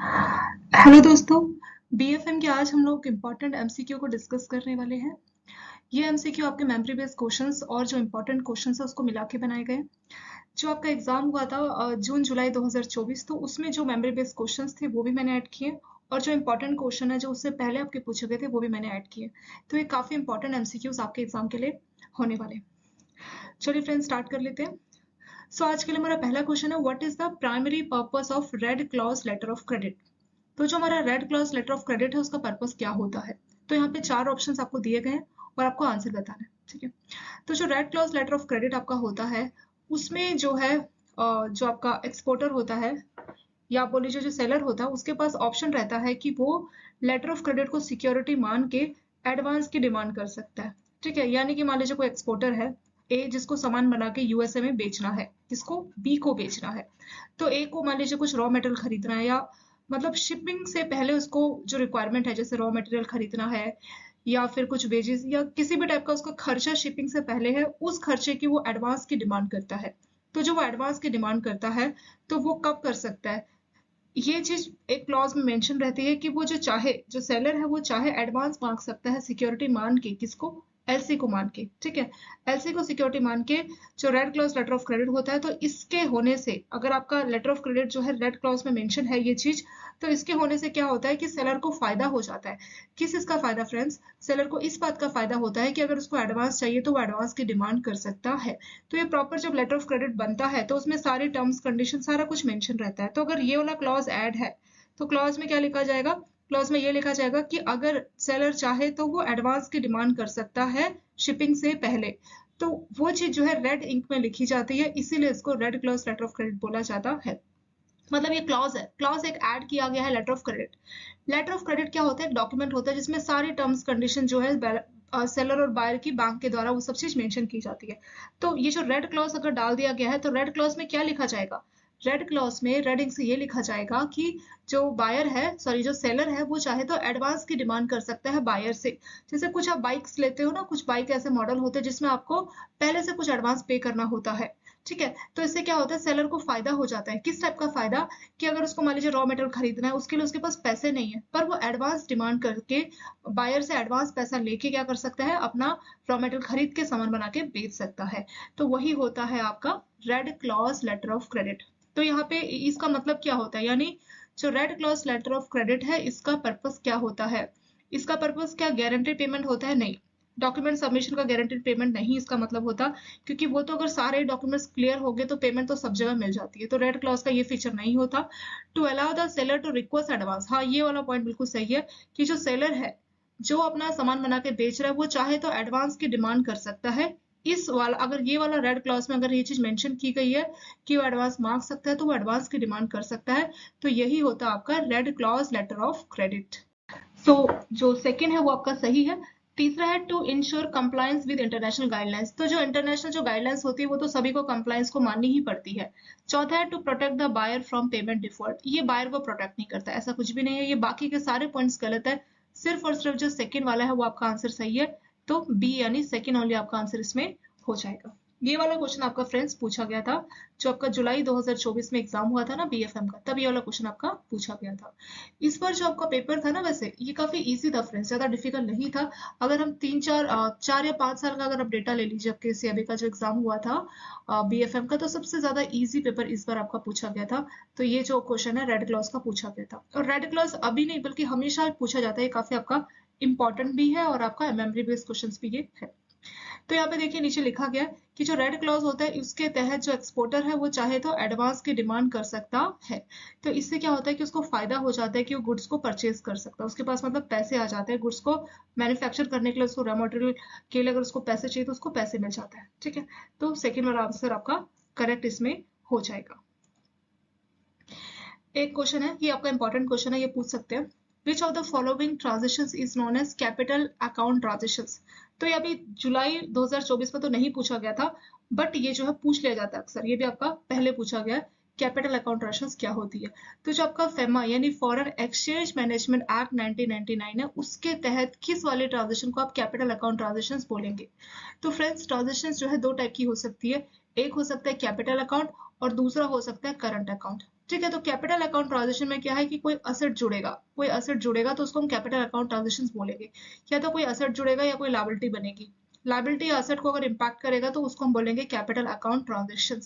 Hello दोस्तों, BFM के आज हम लोग इम्पोर्टेंट एमसीक्यू को डिस्कस करने वाले हैं। ये एमसीक्यू आपके मेमोरी बेस्ड क्वेश्चंस और जो इम्पोर्टेंट क्वेश्चंस है उसको मिला के बनाए गए। जो आपका एग्जाम हुआ था जून जुलाई 2024, तो उसमें जो मेमोरी बेस्ड क्वेश्चंस थे वो भी मैंने ऐड किए और जो इम्पोर्टेंट क्वेश्चन है जो उससे पहले आपके पूछे गए थे वो भी मैंने ऐड किए। तो ये काफी इंपॉर्टेंट एमसीक्यूज आपके एग्जाम के लिए होने वाले। चलिए फ्रेंड्स, स्टार्ट कर लेते हैं। सो आज के लिए हमारा पहला क्वेश्चन है, what is the primary purpose of red clause letter of credit. तो जो हमारा red clause letter of credit है उसका पर्पस क्या होता है। तो यहाँ पे चार ऑप्शंस आपको दिए गए हैं और आपको आंसर बताना है, ठीक है। तो जो red clause letter of credit आपका होता है उसमें जो है जो आपका एक्सपोर्टर होता है या आप बोल लीजिए जो सेलर होता है उसके पास ऑप्शन रहता है कि वो लेटर ऑफ क्रेडिट को सिक्योरिटी मान के एडवांस की डिमांड कर सकता है, ठीक है। यानी कि मान लीजिए कोई एक्सपोर्टर है ए, जिसको सामान बना के यूएसए में बेचना है, किसको, बी को बेचना है। तो ए को मान लीजिए कुछ रॉ मटेरियल खरीदना है या मतलब शिपिंग से पहले उसको जो रिक्वायरमेंट है जैसे रॉ मटेरियल खरीदना है या फिर कुछ वेजेस या किसी भी टाइप का उसका खर्चा शिपिंग से पहले है, उस खर्चे की वो एडवांस की डिमांड करता है। तो जो वो एडवांस की डिमांड करता है तो वो कब कर सकता है, ये चीज एक क्लॉज में मेंशन रहती है कि वो जो चाहे, जो सेलर है वो चाहे एडवांस मांग सकता है सिक्योरिटी मान के, किसको, एलसी को मान के, ठीक है। एलसी को सिक्योरिटी मान के जो red clause letter of credit होता है, तो इसके होने से अगर आपका लेटर ऑफ क्रेडिट जो है रेड क्लॉज में मेंशन है ये चीज, तो इसके होने से क्या होता है कि सेलर को फायदा हो जाता है। किस इसका फायदा फ्रेंड्स, सेलर को इस बात का फायदा होता है कि अगर उसको एडवांस चाहिए तो वो एडवांस की डिमांड कर सकता है। तो ये प्रॉपर जब लेटर ऑफ क्रेडिट बनता है तो उसमें सारी टर्म्स कंडीशन सारा कुछ मेंशन रहता है। तो अगर ये वाला क्लॉज ऐड है तो क्लॉज में क्या लिखा जाएगा, क्लॉज में ये लिखा जाएगा कि अगर सेलर चाहे तो वो एडवांस की डिमांड कर सकता है शिपिंग से पहले। तो वो चीज जो है रेड इंक में लिखी जाती है, इसीलिए इसको red clause letter of credit बोला जाता है। मतलब ये क्लॉज है, क्लॉज एक ऐड किया गया है letter of credit. Letter of credit क्या होता है, एक डॉक्यूमेंट होता है जिसमें सारी टर्म्स कंडीशन जो है सेलर और बायर की बैंक के द्वारा वो सब चीज मेंशन की जाती है। तो ये जो रेड क्लॉज अगर डाल दिया गया है तो रेड क्लॉज में क्या लिखा जाएगा, रेड क्लॉज में रेड इंक से ये लिखा जाएगा कि जो बायर है, सॉरी जो सेलर है, वो चाहे तो एडवांस की डिमांड कर सकता है बायर से। जैसे कुछ आप बाइक्स लेते हो ना, कुछ बाइक ऐसे मॉडल होते हैं जिसमें आपको पहले से कुछ एडवांस पे करना होता है, ठीक है। तो इससे क्या होता है, सेलर को फायदा हो जाता है। किस टाइप का फायदा, कि अगर उसको मान लीजिए रॉ मटेरियल खरीदना है, उसके लिए उसके पास पैसे नहीं है, पर वो एडवांस डिमांड करके बायर से एडवांस पैसा लेके क्या कर सकता है, अपना रॉ मटेरियल खरीद के सामान बना के बेच सकता है। तो वही होता है आपका red clause letter of credit. तो यहाँ पे इसका मतलब क्या होता है, यानी जो red clause letter of credit है इसका पर्पस क्या होता है, इसका पर्पस क्या गारंटी पेमेंट होता है, नहीं। डॉक्यूमेंट सबमिशन का गारंटीड पेमेंट नहीं इसका मतलब होता, क्योंकि वो तो अगर सारे डॉक्यूमेंट्स क्लियर हो गए तो पेमेंट तो सब जगह मिल जाती है। तो रेड क्लॉज का ये फीचर नहीं होता। To allow the seller to request advance, हाँ ये वाला पॉइंट बिल्कुल सही है कि जो सेलर है जो अपना सामान बना के बेच रहा है वो चाहे तो एडवांस की डिमांड कर सकता है। इस वाला अगर ये वाला रेड क्लॉज में अगर ये चीज मेंशन की गई है कि वो एडवांस मांग सकता है तो वो एडवांस की डिमांड कर सकता है। तो यही होता है आपका red clause letter of credit. So जो सेकंड है वो आपका सही है। तीसरा है to ensure compliance with international guidelines, तो जो इंटरनेशनल जो गाइडलाइंस होती है वो तो सभी को कंप्लायंस को माननी ही पड़ती है। चौथा है to protect the buyer from payment default, ये बायर को प्रोटेक्ट नहीं करता, ऐसा कुछ भी नहीं है। ये बाकी के सारे पॉइंट्स गलत है, सिर्फ और सिर्फ जो सेकंड वाला है वो आपका आंसर सही है। तो बी यानी सेकंड ओनली आपका आंसर इसमें हो जाएगा। ये वाला क्वेश्चन आपका फ्रेंड्स पूछा गया था जो आपका जुलाई 2024 में एग्जाम हुआ था ना बीएफएम का, तब ये वाला क्वेश्चन आपका पूछा गया था। इस बार जो आपका पेपर था ना, वैसे ये काफी इजी था फ्रेंड्स, ज्यादा डिफिकल्ट नहीं था। अगर हम 4 या 5 साल का अगर आप डेटा ले लीजिए आपके सीएबी का जो एग्जाम हुआ था बीएफएम का, तो सबसे ज्यादा इजी पेपर इस बार आपका पूछा गया था। तो ये जो क्वेश्चन है रेड क्लॉज का पूछा गया था, और रेड क्लॉज अभी नहीं बल्कि हमेशा पूछा जाता है, काफी आपका इंपॉर्टेंट भी है और आपका मेमोरी बेस्ड क्वेश्चन भी ये है। तो यहाँ पे देखिए नीचे लिखा गया कि जो रेड क्लॉज होता है उसके तहत जो एक्सपोर्टर है वो चाहे तो एडवांस की डिमांड कर सकता है। तो इससे क्या होता है कि उसको फायदा हो जाता है कि वो गुड्स को परचेज कर सकता है, उसके पास मतलब पैसे आ जाते हैं गुड्स को मैन्युफैक्चर करने के लिए, उसको रॉ मटेरियल के लिए अगर उसको पैसे चाहिए तो उसको पैसे मिल जाता है, ठीक है। तो सेकेंड वाला आंसर आपका करेक्ट इसमें हो जाएगा। एक क्वेश्चन है, ये आपका इंपॉर्टेंट क्वेश्चन है, ये पूछ सकते हैं which of the following transactions is known as capital account transactions. तो ये अभी जुलाई 2024 में तो नहीं पूछा गया था, बट ये जो है पूछ लिया जाता है अक्सर, ये भी आपका पहले पूछा गया है, कैपिटल अकाउंट ट्रांजेक्शंस क्या होती है। तो जो आपका फेमा यानी फॉरेन एक्सचेंज मैनेजमेंट एक्ट 1999 है, उसके तहत किस वाले ट्रांजेक्शन को आप कैपिटल अकाउंट ट्रांजेक्शंस बोलेंगे। तो फ्रेंड्स ट्रांजेक्शंस जो है दो टाइप की हो सकती है, एक हो सकता है कैपिटल अकाउंट और दूसरा हो सकता है करंट अकाउंट, ठीक है, तो कैपिटल अकाउंट ट्रांजेक्शन में क्या है कि कोई असेट जुड़ेगा तो उसको हम कैपिटल अकाउंट ट्रांजेक्शन बोलेंगे। या तो कोई असेट जुड़ेगा या कोई लायबिलिटी बनेगी। लायबिलिटी या असेट को अगर इम्पैक्ट करेगा तो उसको हम बोलेंगे कैपिटल अकाउंट ट्रांजेक्शन।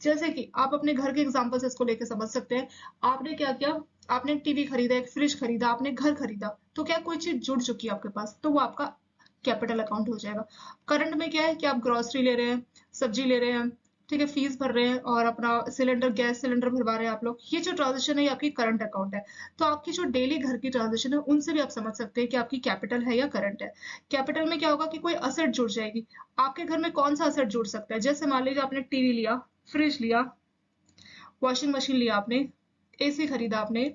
जैसे कि आप अपने घर के एग्जाम्पल से इसको लेके समझ सकते हैं। आपने क्या किया, आपने एक टीवी खरीदा, एक फ्रिज खरीदा, आपने घर खरीदा, तो क्या कोई चीज जुड़ चुकी है आपके पास, तो वो आपका कैपिटल अकाउंट हो जाएगा। करंट में क्या है कि आप ग्रोसरी ले रहे हैं, सब्जी ले रहे हैं, ठीक है, फीस भर रहे हैं और अपना सिलेंडर, गैस सिलेंडर भरवा रहे हैं आप लोग, ये जो ट्रांजेक्शन है ये आपकी करंट अकाउंट है। तो आपकी जो डेली घर की ट्रांजेक्शन है उनसे भी आप समझ सकते हैं कि आपकी कैपिटल है या करंट है। कैपिटल में क्या होगा कि कोई असेट जुड़ जाएगी। आपके घर में कौन सा असेट जुड़ सकता है, जैसे मान लीजिए आपने टीवी लिया, फ्रिज लिया, वॉशिंग मशीन लिया, आपने एसी खरीदा, आपने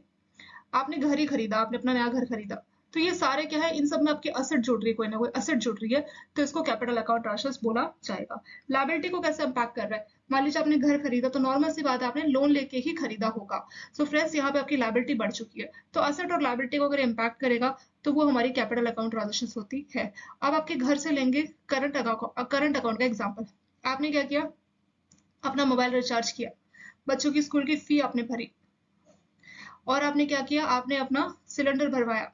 आपने घर ही खरीदा, आपने अपना नया घर खरीदा, तो ये सारे क्या है, इन सब में आपकी असेट जुड़ रही है, कोई ना कोई असेट जुड़ रही है, तो इसको कैपिटल अकाउंट ट्रांसफर्स बोला जाएगा। लायबिलिटी को कैसे इम्पैक्ट कर रहा है, मान लीजिए आपने घर खरीदा तो नॉर्मल सी बात है, आपने लोन लेके ही खरीदा होगा। सो फ्रेंड्स, यहाँ पे आपकी लायबिलिटी बढ़ चुकी है, तो असेट और लायबिलिटी को अगर इम्पैक्ट करेगा तो वो हमारी कैपिटल अकाउंट ट्रांजेक्शन होती है। अब आपके घर से लेंगे करंट अकाउंट का एग्जाम्पल। आपने क्या किया, अपना मोबाइल रिचार्ज किया, बच्चों की स्कूल की फी आपने भरी, और आपने क्या किया, आपने अपना सिलेंडर भरवाया,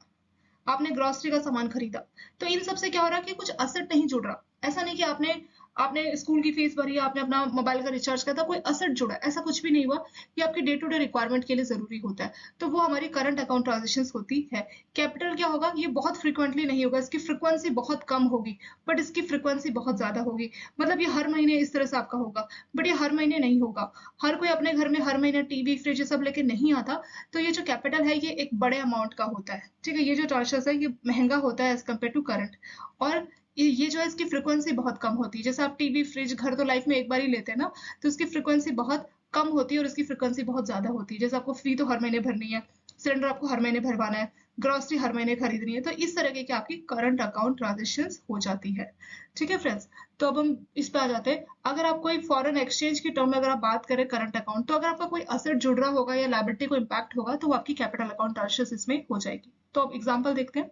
आपने ग्रोसरी का सामान खरीदा। तो इन सब से क्या हो रहा है कि कुछ असेट नहीं जुड़ रहा। ऐसा नहीं कि आपने आपने स्कूल की फीस भरी, आपने अपना मोबाइल का रिचार्ज किया था, कोई असेट जुड़ा, ऐसा कुछ भी नहीं हुआ। ये आपके डे टू डे रिक्वायरमेंट के लिए जरूरी होता है, तो वो हमारी करंट अकाउंट ट्रांजेक्शन होती है। कैपिटल क्या होगा, ये बहुत फ्रिक्वेंटली नहीं होगा, इसकी फ्रिक्वेंसी बहुत कम होगी, बट इसकी फ्रिक्वेंसी बहुत ज्यादा होगी। मतलब ये हर महीने इस तरह से आपका होगा, बट ये हर महीने नहीं होगा। हर कोई अपने घर में हर महीने टीवी फ्रिज ये सब लेके नहीं आता। तो ये जो कैपिटल है ये एक बड़े अमाउंट का होता है, ठीक है, ये जो ट्रांजेक्शन है ये महंगा होता है एज कम्पेयर टू करंट। और ये जो है इसकी फ्रिक्वेंसी बहुत कम होती है। जैसे आप टीवी फ्रिज घर तो लाइफ में एक बार ही लेते हैं ना, तो इसकी फ्रिक्वेंसी बहुत कम होती है और इसकी फ्रिक्वेंसी बहुत ज्यादा होती है। जैसे आपको फी तो हर महीने भरनी है, सिलेंडर आपको हर महीने भरवाना है, ग्रोसरी हर महीने खरीदनी है, तो इस तरह की आपकी करंट अकाउंट ट्रांजेक्शन हो जाती है। ठीक है फ्रेंड्स, तो अब हम इस पे आ जाते हैं। अगर आप कोई फॉरेन एक्सचेंज की टर्म में अगर आप बात करें करंट अकाउंट, तो अगर आपका कोई असेट जुड़ रहा होगा या लायबिलिटी को इम्पैक्ट होगा तो वो आपकी कैपिटल अकाउंट ट्रांजेक्शन इसमें हो जाएगी। तो अब एग्जांपल देखते हैं।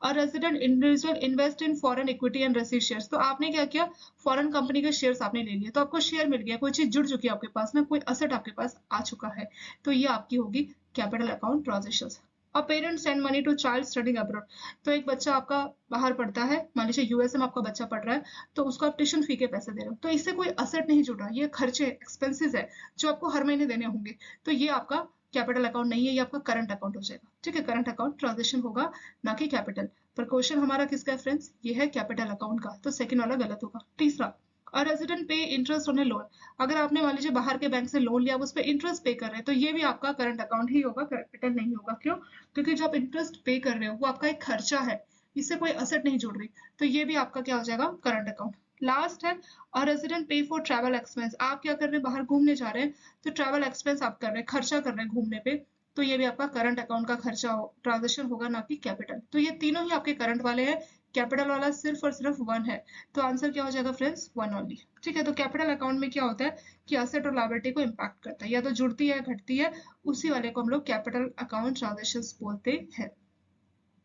A resident individual invest in foreign equity and receive shares. तो आपने क्या किया, फॉरेन कंपनी के शेयर्स आपने ले लिए, तो आपको शेयर मिल गया, कोई चीज जुड़ चुकी है आपके पास ना, कोई असेट आपके पास आ चुका है, तो ये आपकी होगी capital account transaction. A parent send money to child studying abroad. तो एक बच्चा आपका बाहर पढ़ता है, मान लीजिए यूएसए में आपका बच्चा पढ़ रहा है, तो उसको आप ट्यूशन फी के पैसे दे रहे हो, तो इससे कोई असेट नहीं जुड़ रहा, ये खर्चे एक्सपेंसेस है जो आपको हर महीने देने होंगे, तो ये आपका कैपिटल अकाउंट नहीं है, ये आपका करंट अकाउंट हो जाएगा। ठीक है, करंट अकाउंट ट्रांजेक्शन होगा, ना कि कैपिटल। पर क्वेश्चन हमारा किसका है फ्रेंड्स, ये है कैपिटल अकाउंट का, तो सेकंड वाला गलत होगा। तीसरा, अ रेजिडेंट पे इंटरेस्ट ऑन ए लोन। अगर आपने मान लीजिए बाहर के बैंक से लोन लिया, उस पर इंटरेस्ट पे कर रहे हैं, तो ये भी आपका करंट अकाउंट ही होगा, कैपिटल नहीं होगा। क्यों, क्योंकि जो आप इंटरेस्ट पे कर रहे हो वो आपका एक खर्चा है, इससे कोई असेट नहीं जुड़ रही, तो ये भी आपका क्या हो जाएगा, करंट अकाउंट। लास्ट है, और रेजिडेंट पे फॉर ट्रैवल एक्सपेंस। आप क्या कर रहे हैं, बाहर घूमने जा रहे हैं, तो ट्रैवल एक्सपेंस आप कर रहे हैं, खर्चा कर रहे हैं घूमने पे, तो ये भी आपका करंट अकाउंट का खर्चा ट्रांजेक्शन होगा, ना कि कैपिटल। तो ये तीनों ही आपके करंट वाले हैं, कैपिटल वाला सिर्फ और सिर्फ वन है, तो आंसर क्या हो जाएगा फ्रेंड्स, वन ओनली। ठीक है, तो कैपिटल अकाउंट में क्या होता है कि असेट और लायबिलिटी को इम्पैक्ट करता है, या तो जुड़ती है घटती है, उसी वाले को हम लोग कैपिटल अकाउंट ट्रांजेक्शन बोलते हैं।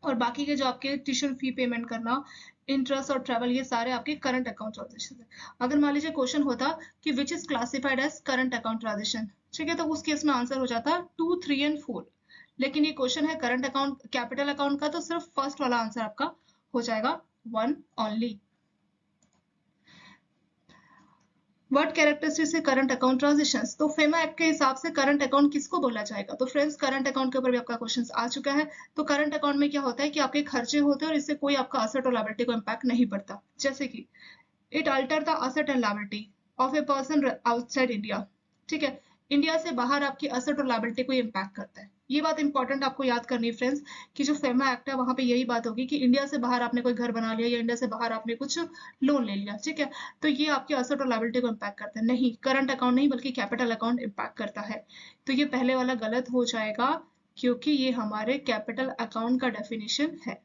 और बाकी के जो आपके ट्यूशन फी पेमेंट करना, इंटरेस्ट और ट्रैवल, ये सारे आपके करंट अकाउंट ट्रांजेक्शन है। अगर मान लीजिए क्वेश्चन होता कि which is classified as current account transaction, ठीक है, तो उस केस में आंसर हो जाता 2, 3 एंड 4। लेकिन ये क्वेश्चन है करंट अकाउंट कैपिटल अकाउंट का, तो सिर्फ फर्स्ट वाला आंसर आपका हो जाएगा, वन ओनली। व्हाट कैरेक्टरिस्टिक्स है करंट अकाउंट ट्रांजेक्शंस। तो फेमा एक्ट के हिसाब से करंट अकाउंट किसको बोला जाएगा, तो फ्रेंड्स करंट अकाउंट के ऊपर भी आपका क्वेश्चन आ चुका है। तो करंट अकाउंट में क्या होता है कि आपके खर्चे होते हैं और इससे कोई आपका असेट और लायबिलिटी को इम्पैक्ट नहीं पड़ता। जैसे कि it alter the asset and liability of a person outside India. ठीक है, इंडिया से बाहर आपकी असेट और लायबिलिटी को इम्पैक्ट करता है। ये बात इंपॉर्टेंट आपको याद करनी है फ्रेंड्स, कि जो फेमा एक्ट है वहां पे यही बात होगी कि इंडिया से बाहर आपने कोई घर बना लिया या इंडिया से बाहर आपने कुछ लोन ले लिया, ठीक है, तो ये आपके असेट और लायबिलिटी को इम्पैक्ट करता है। नहीं, करंट अकाउंट नहीं बल्कि कैपिटल अकाउंट इम्पैक्ट करता है। तो ये पहले वाला गलत हो जाएगा, क्योंकि ये हमारे कैपिटल अकाउंट का डेफिनेशन है।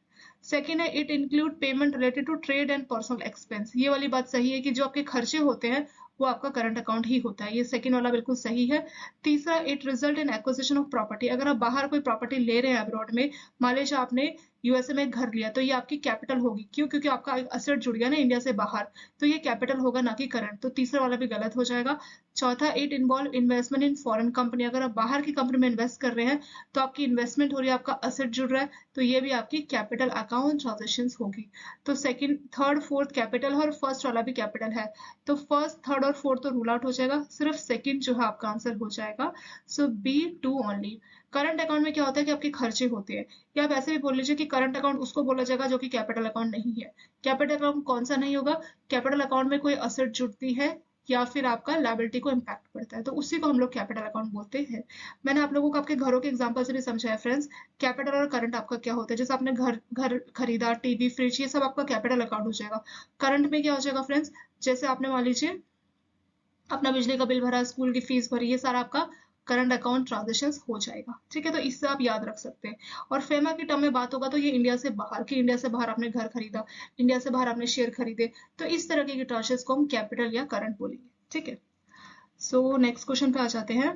सेकेंड है, it include payment related to trade and personal expense. ये वाली बात सही है कि जो आपके खर्चे होते हैं वो आपका करंट अकाउंट ही होता है, ये सेकंड वाला बिल्कुल सही है। तीसरा, it result in acquisition of property. अगर आप बाहर कोई प्रॉपर्टी ले रहे हैं अब्रॉड में, मान लीजिए आपने यूएसए में घर लिया, तो ये आपकी कैपिटल होगी। क्यों, क्योंकि आपका एक असेट जुड़ गया ना इंडिया से बाहर, तो ये कैपिटल होगा, ना कि करंट। तो तीसरा वाला भी गलत हो जाएगा। चौथा, it involve investment in foreign company, अगर आप बाहर की कंपनी में इन्वेस्ट कर रहे हैं तो आपकी इन्वेस्टमेंट हो रही है, आपका असेट जुड़ रहा है, तो ये भी आपकी कैपिटल अकाउंट ट्रांजेक्शन होगी। तो सेकंड, थर्ड, फोर्थ कैपिटल है और फर्स्ट वाला भी कैपिटल है, तो फर्स्ट, थर्ड और फोर्थ तो रूल आउट हो जाएगा, सिर्फ सेकंड जो है आपका आंसर हो जाएगा। So B, two only. Current account में क्या होता है कि आपके खर्चे होते हैं, या आप ऐसे भी बोल लीजिए कि करंट अकाउंट उसको बोला जाएगा जो कि कैपिटल अकाउंट नहीं है। कैपिटल अकाउंट कौन सा नहीं होगा? कैपिटल अकाउंट में कोई असेट जुड़ती है या फिर आपका लायबिलिटी को इम्पैक्ट पड़ता है, तो उसी को हम लोग कैपिटल अकाउंट बोलते हैं। मैंने आप लोगों को आपके घरों के एग्जांपल से भी समझाया फ्रेंड्स, कैपिटल और करंट आपका क्या होता है। जैसे आपने घर घर खरीदा, टीवी, फ्रिज, ये सब आपका कैपिटल अकाउंट हो जाएगा। करंट में क्या हो जाएगा फ्रेंड्स, जैसे आपने मान लीजिए अपना बिजली का बिल भरा, स्कूल की फीस भरी, ये सारा आपका करंट अकाउंट ट्रांजेक्शन हो जाएगा। ठीक है, तो इससे आप याद रख सकते हैं। और फेमा की टर्म में बात होगा तो ये इंडिया से बाहर की, इंडिया से बाहर आपने घर खरीदा, इंडिया से बाहर आपने शेयर खरीदे, तो इस तरह की ट्रांजेक्शन को हम कैपिटल या करंट बोलेंगे। ठीक है, सो नेक्स्ट क्वेश्चन पे आ जाते हैं।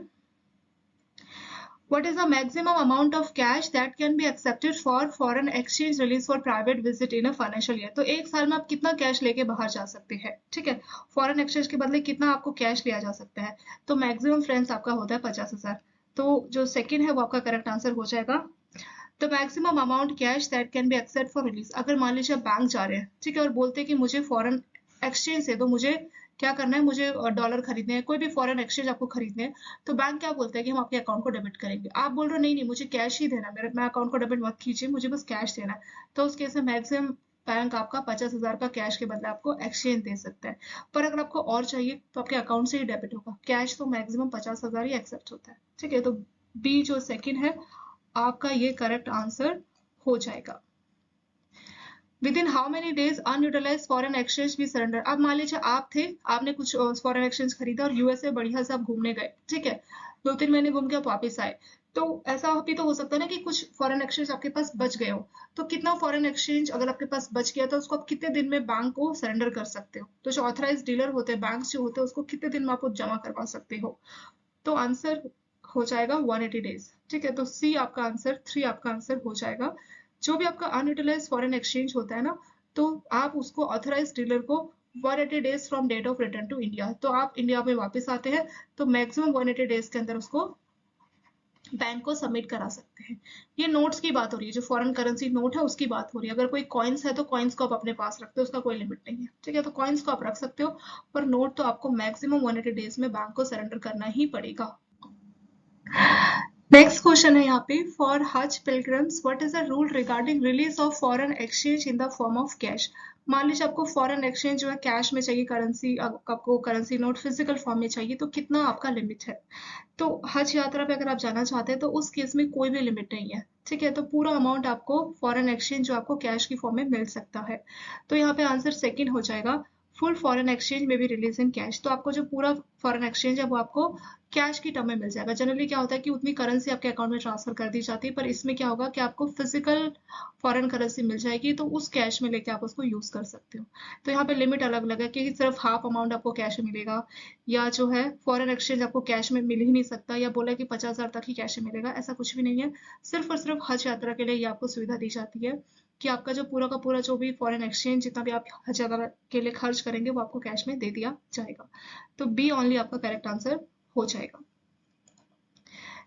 What is the maximum amount of cash that can be accepted for foreign exchange release for private visit in a financial year? तो एक साल में आप कितना कैश लेके बाहर जा सकते हैं? ठीक है, फॉरेन एक्सचेंज के बदले कितना आपको कैश लिया जा सकता है? तो मैक्सिमम फ्रेंड्स आपका होता है 50,000। तो जो सेकंड है वो आपका करेक्ट आंसर हो जाएगा। तो maximum amount cash that can be except for release, अगर मान लीजिए आप बैंक जा रहे हैं, ठीक है, और बोलते हैं कि मुझे फॉरेन एक्सचेंज से, तो मुझे क्या करना है, मुझे डॉलर खरीदने हैं, कोई भी फॉरेन एक्सचेंज आपको खरीदने हैं, तो बैंक क्या बोलता है कि हम आपके अकाउंट को डेबिट करेंगे। आप बोल रहे हो नहीं नहीं मुझे कैश ही देना, मेरे मैं अकाउंट को डेबिट मत कीजिए, मुझे बस कैश देना है, तो उस केस में मैक्सिमम बैंक आपका 50,000 का कैश के बदले आपको एक्सचेंज दे सकता है। पर अगर आपको और चाहिए तो आपके अकाउंट से ही डेबिट होगा, कैश तो मैक्सिमम 50,000 ही एक्सेप्ट होता है। ठीक है, तो बी जो सेकंड है आपका ये करेक्ट आंसर हो जाएगा। With in how many days unutilise foreign exchange भी सरेंडर। अब मान लीजिए आप थे, आपने कुछ फॉरेन एक्सचेंज खरीदा और यूएसए बढ़िया से आप घूमने गए, ठीक है, 2-3 महीने घूम के आप वापस आए, तो ऐसा भी तो हो सकता है ना कि कुछ फॉरेन एक्सचेंज आपके पास बच गए हो, तो कितना फॉरेन एक्सचेंज अगर आपके पास बच गया तो उसको आप कितने दिन में बैंक को सरेंडर कर सकते हो? तो जो ऑथराइज डीलर होते हैं, बैंक जो होते हैं, उसको कितने दिन में आपको जमा करवा सकते हो? तो आंसर हो जाएगा 180 डेज। ठीक है, तो सी आपका आंसर, 3 आपका आंसर हो जाएगा। जो भी आपका अनयूटिलाइज फॉरेन एक्सचेंज होता है ना, तो आप उसको ऑथराइज डीलर को 180 days from date of return to India, तो आप इंडिया में वापस आते हैं तो मैक्सिमम 180 डेज के अंदर उसको बैंक को सबमिट करा सकते हैं। ये नोट्स की बात हो रही है, जो फॉरेन करेंसी नोट है उसकी बात हो रही है। अगर कोई कॉइन्स है तो कॉइन्स को आप अपने पास रखते हो, उसका कोई लिमिट नहीं है। ठीक है, तो कॉइन्स को आप रख सकते हो, पर नोट तो आपको मैक्सिमम 180 डेज में बैंक को सरेंडर करना ही पड़ेगा। नेक्स्ट क्वेश्चन है यहाँ पे, फॉर हज pilgrims what is the rule regarding release of foreign exchange in the form of cash. मान लीजिए आपको फॉरेन एक्सचेंज जो है कैश में चाहिए, करेंसी आपको करेंसी नोट फिजिकल फॉर्म में चाहिए, तो कितना आपका लिमिट है? तो हज यात्रा पे अगर आप जाना चाहते हैं तो उस केस में कोई भी लिमिट नहीं है। ठीक है, तो पूरा अमाउंट आपको फॉरेन एक्सचेंज जो आपको कैश की फॉर्म में मिल सकता है। तो यहाँ पे आंसर सेकंड हो जाएगा, फुल फॉरेन एक्सचेंज में भी रिलीज इन कैश। तो आपको जो पूरा फॉरेन एक्सचेंज है वो आपको कैश की टर्म में मिल जाएगा। जनरली क्या होता है कि उतनी करेंसी आपके अकाउंट में ट्रांसफर कर दी जाती है, पर इसमें क्या होगा कि आपको फिजिकल फॉरेन करेंसी मिल जाएगी, तो उस कैश में लेके आप उसको यूज कर सकते हो। तो यहाँ पे लिमिट अलग अलग है कि सिर्फ हाफ अमाउंट आपको कैश में मिलेगा, या जो है फॉरेन एक्सचेंज आपको कैश में मिल ही नहीं सकता, या बोला कि 50,000 तक ही कैश में मिलेगा, ऐसा कुछ भी नहीं है। सिर्फ और सिर्फ हज यात्रा के लिए ये आपको सुविधा दी जाती है कि आपका जो पूरा का पूरा जो भी फॉरेन एक्सचेंज जितना भी आप हज यात्रा के लिए खर्च करेंगे वो आपको कैश में दे दिया जाएगा। तो बी ओनली आपका करेक्ट आंसर हो जाएगा।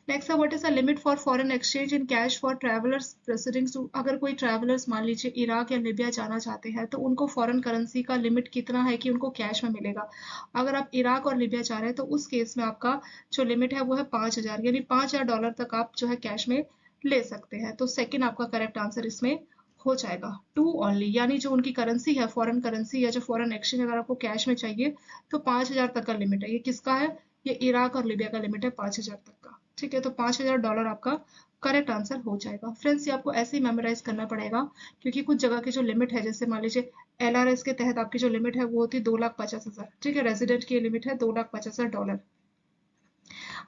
नेक्स्ट है, what is the limit for foreign exchange in cash for travellers proceedings to. अगर कोई ट्रैवलर्स मान लीजिए इराक या लीबिया जाना चाहते हैं तो उनको फॉरेन करेंसी का लिमिट कितना है कि उनको कैश में मिलेगा? अगर आप इराक और लीबिया जा रहे हैं तो उस केस में आपका जो लिमिट है वो है 5,000, यानी $5,000 तक आप जो है कैश में ले सकते हैं। तो सेकेंड आपका करेक्ट आंसर इसमें हो जाएगा, 2 ओनली, यानी जो उनकी करेंसी है, फॉरेन करेंसी या जो फॉरेन एक्सचेंज अगर आपको कैश में चाहिए तो 5,000 तक का लिमिट है। ये किसका है? ये इराक और लीबिया का लिमिट है 5,000 तक का। ठीक है, तो $5,000 आपका करेक्ट आंसर हो जाएगा। फ्रेंड्स, ये आपको ऐसे ही मेमोराइज करना पड़ेगा, क्योंकि कुछ जगह की जो लिमिट है, जैसे मान लीजिए LRS के तहत आपकी जो लिमिट है वो होती है 2,50,000। ठीक है, रेजिडेंट की लिमिट है $2,50,000।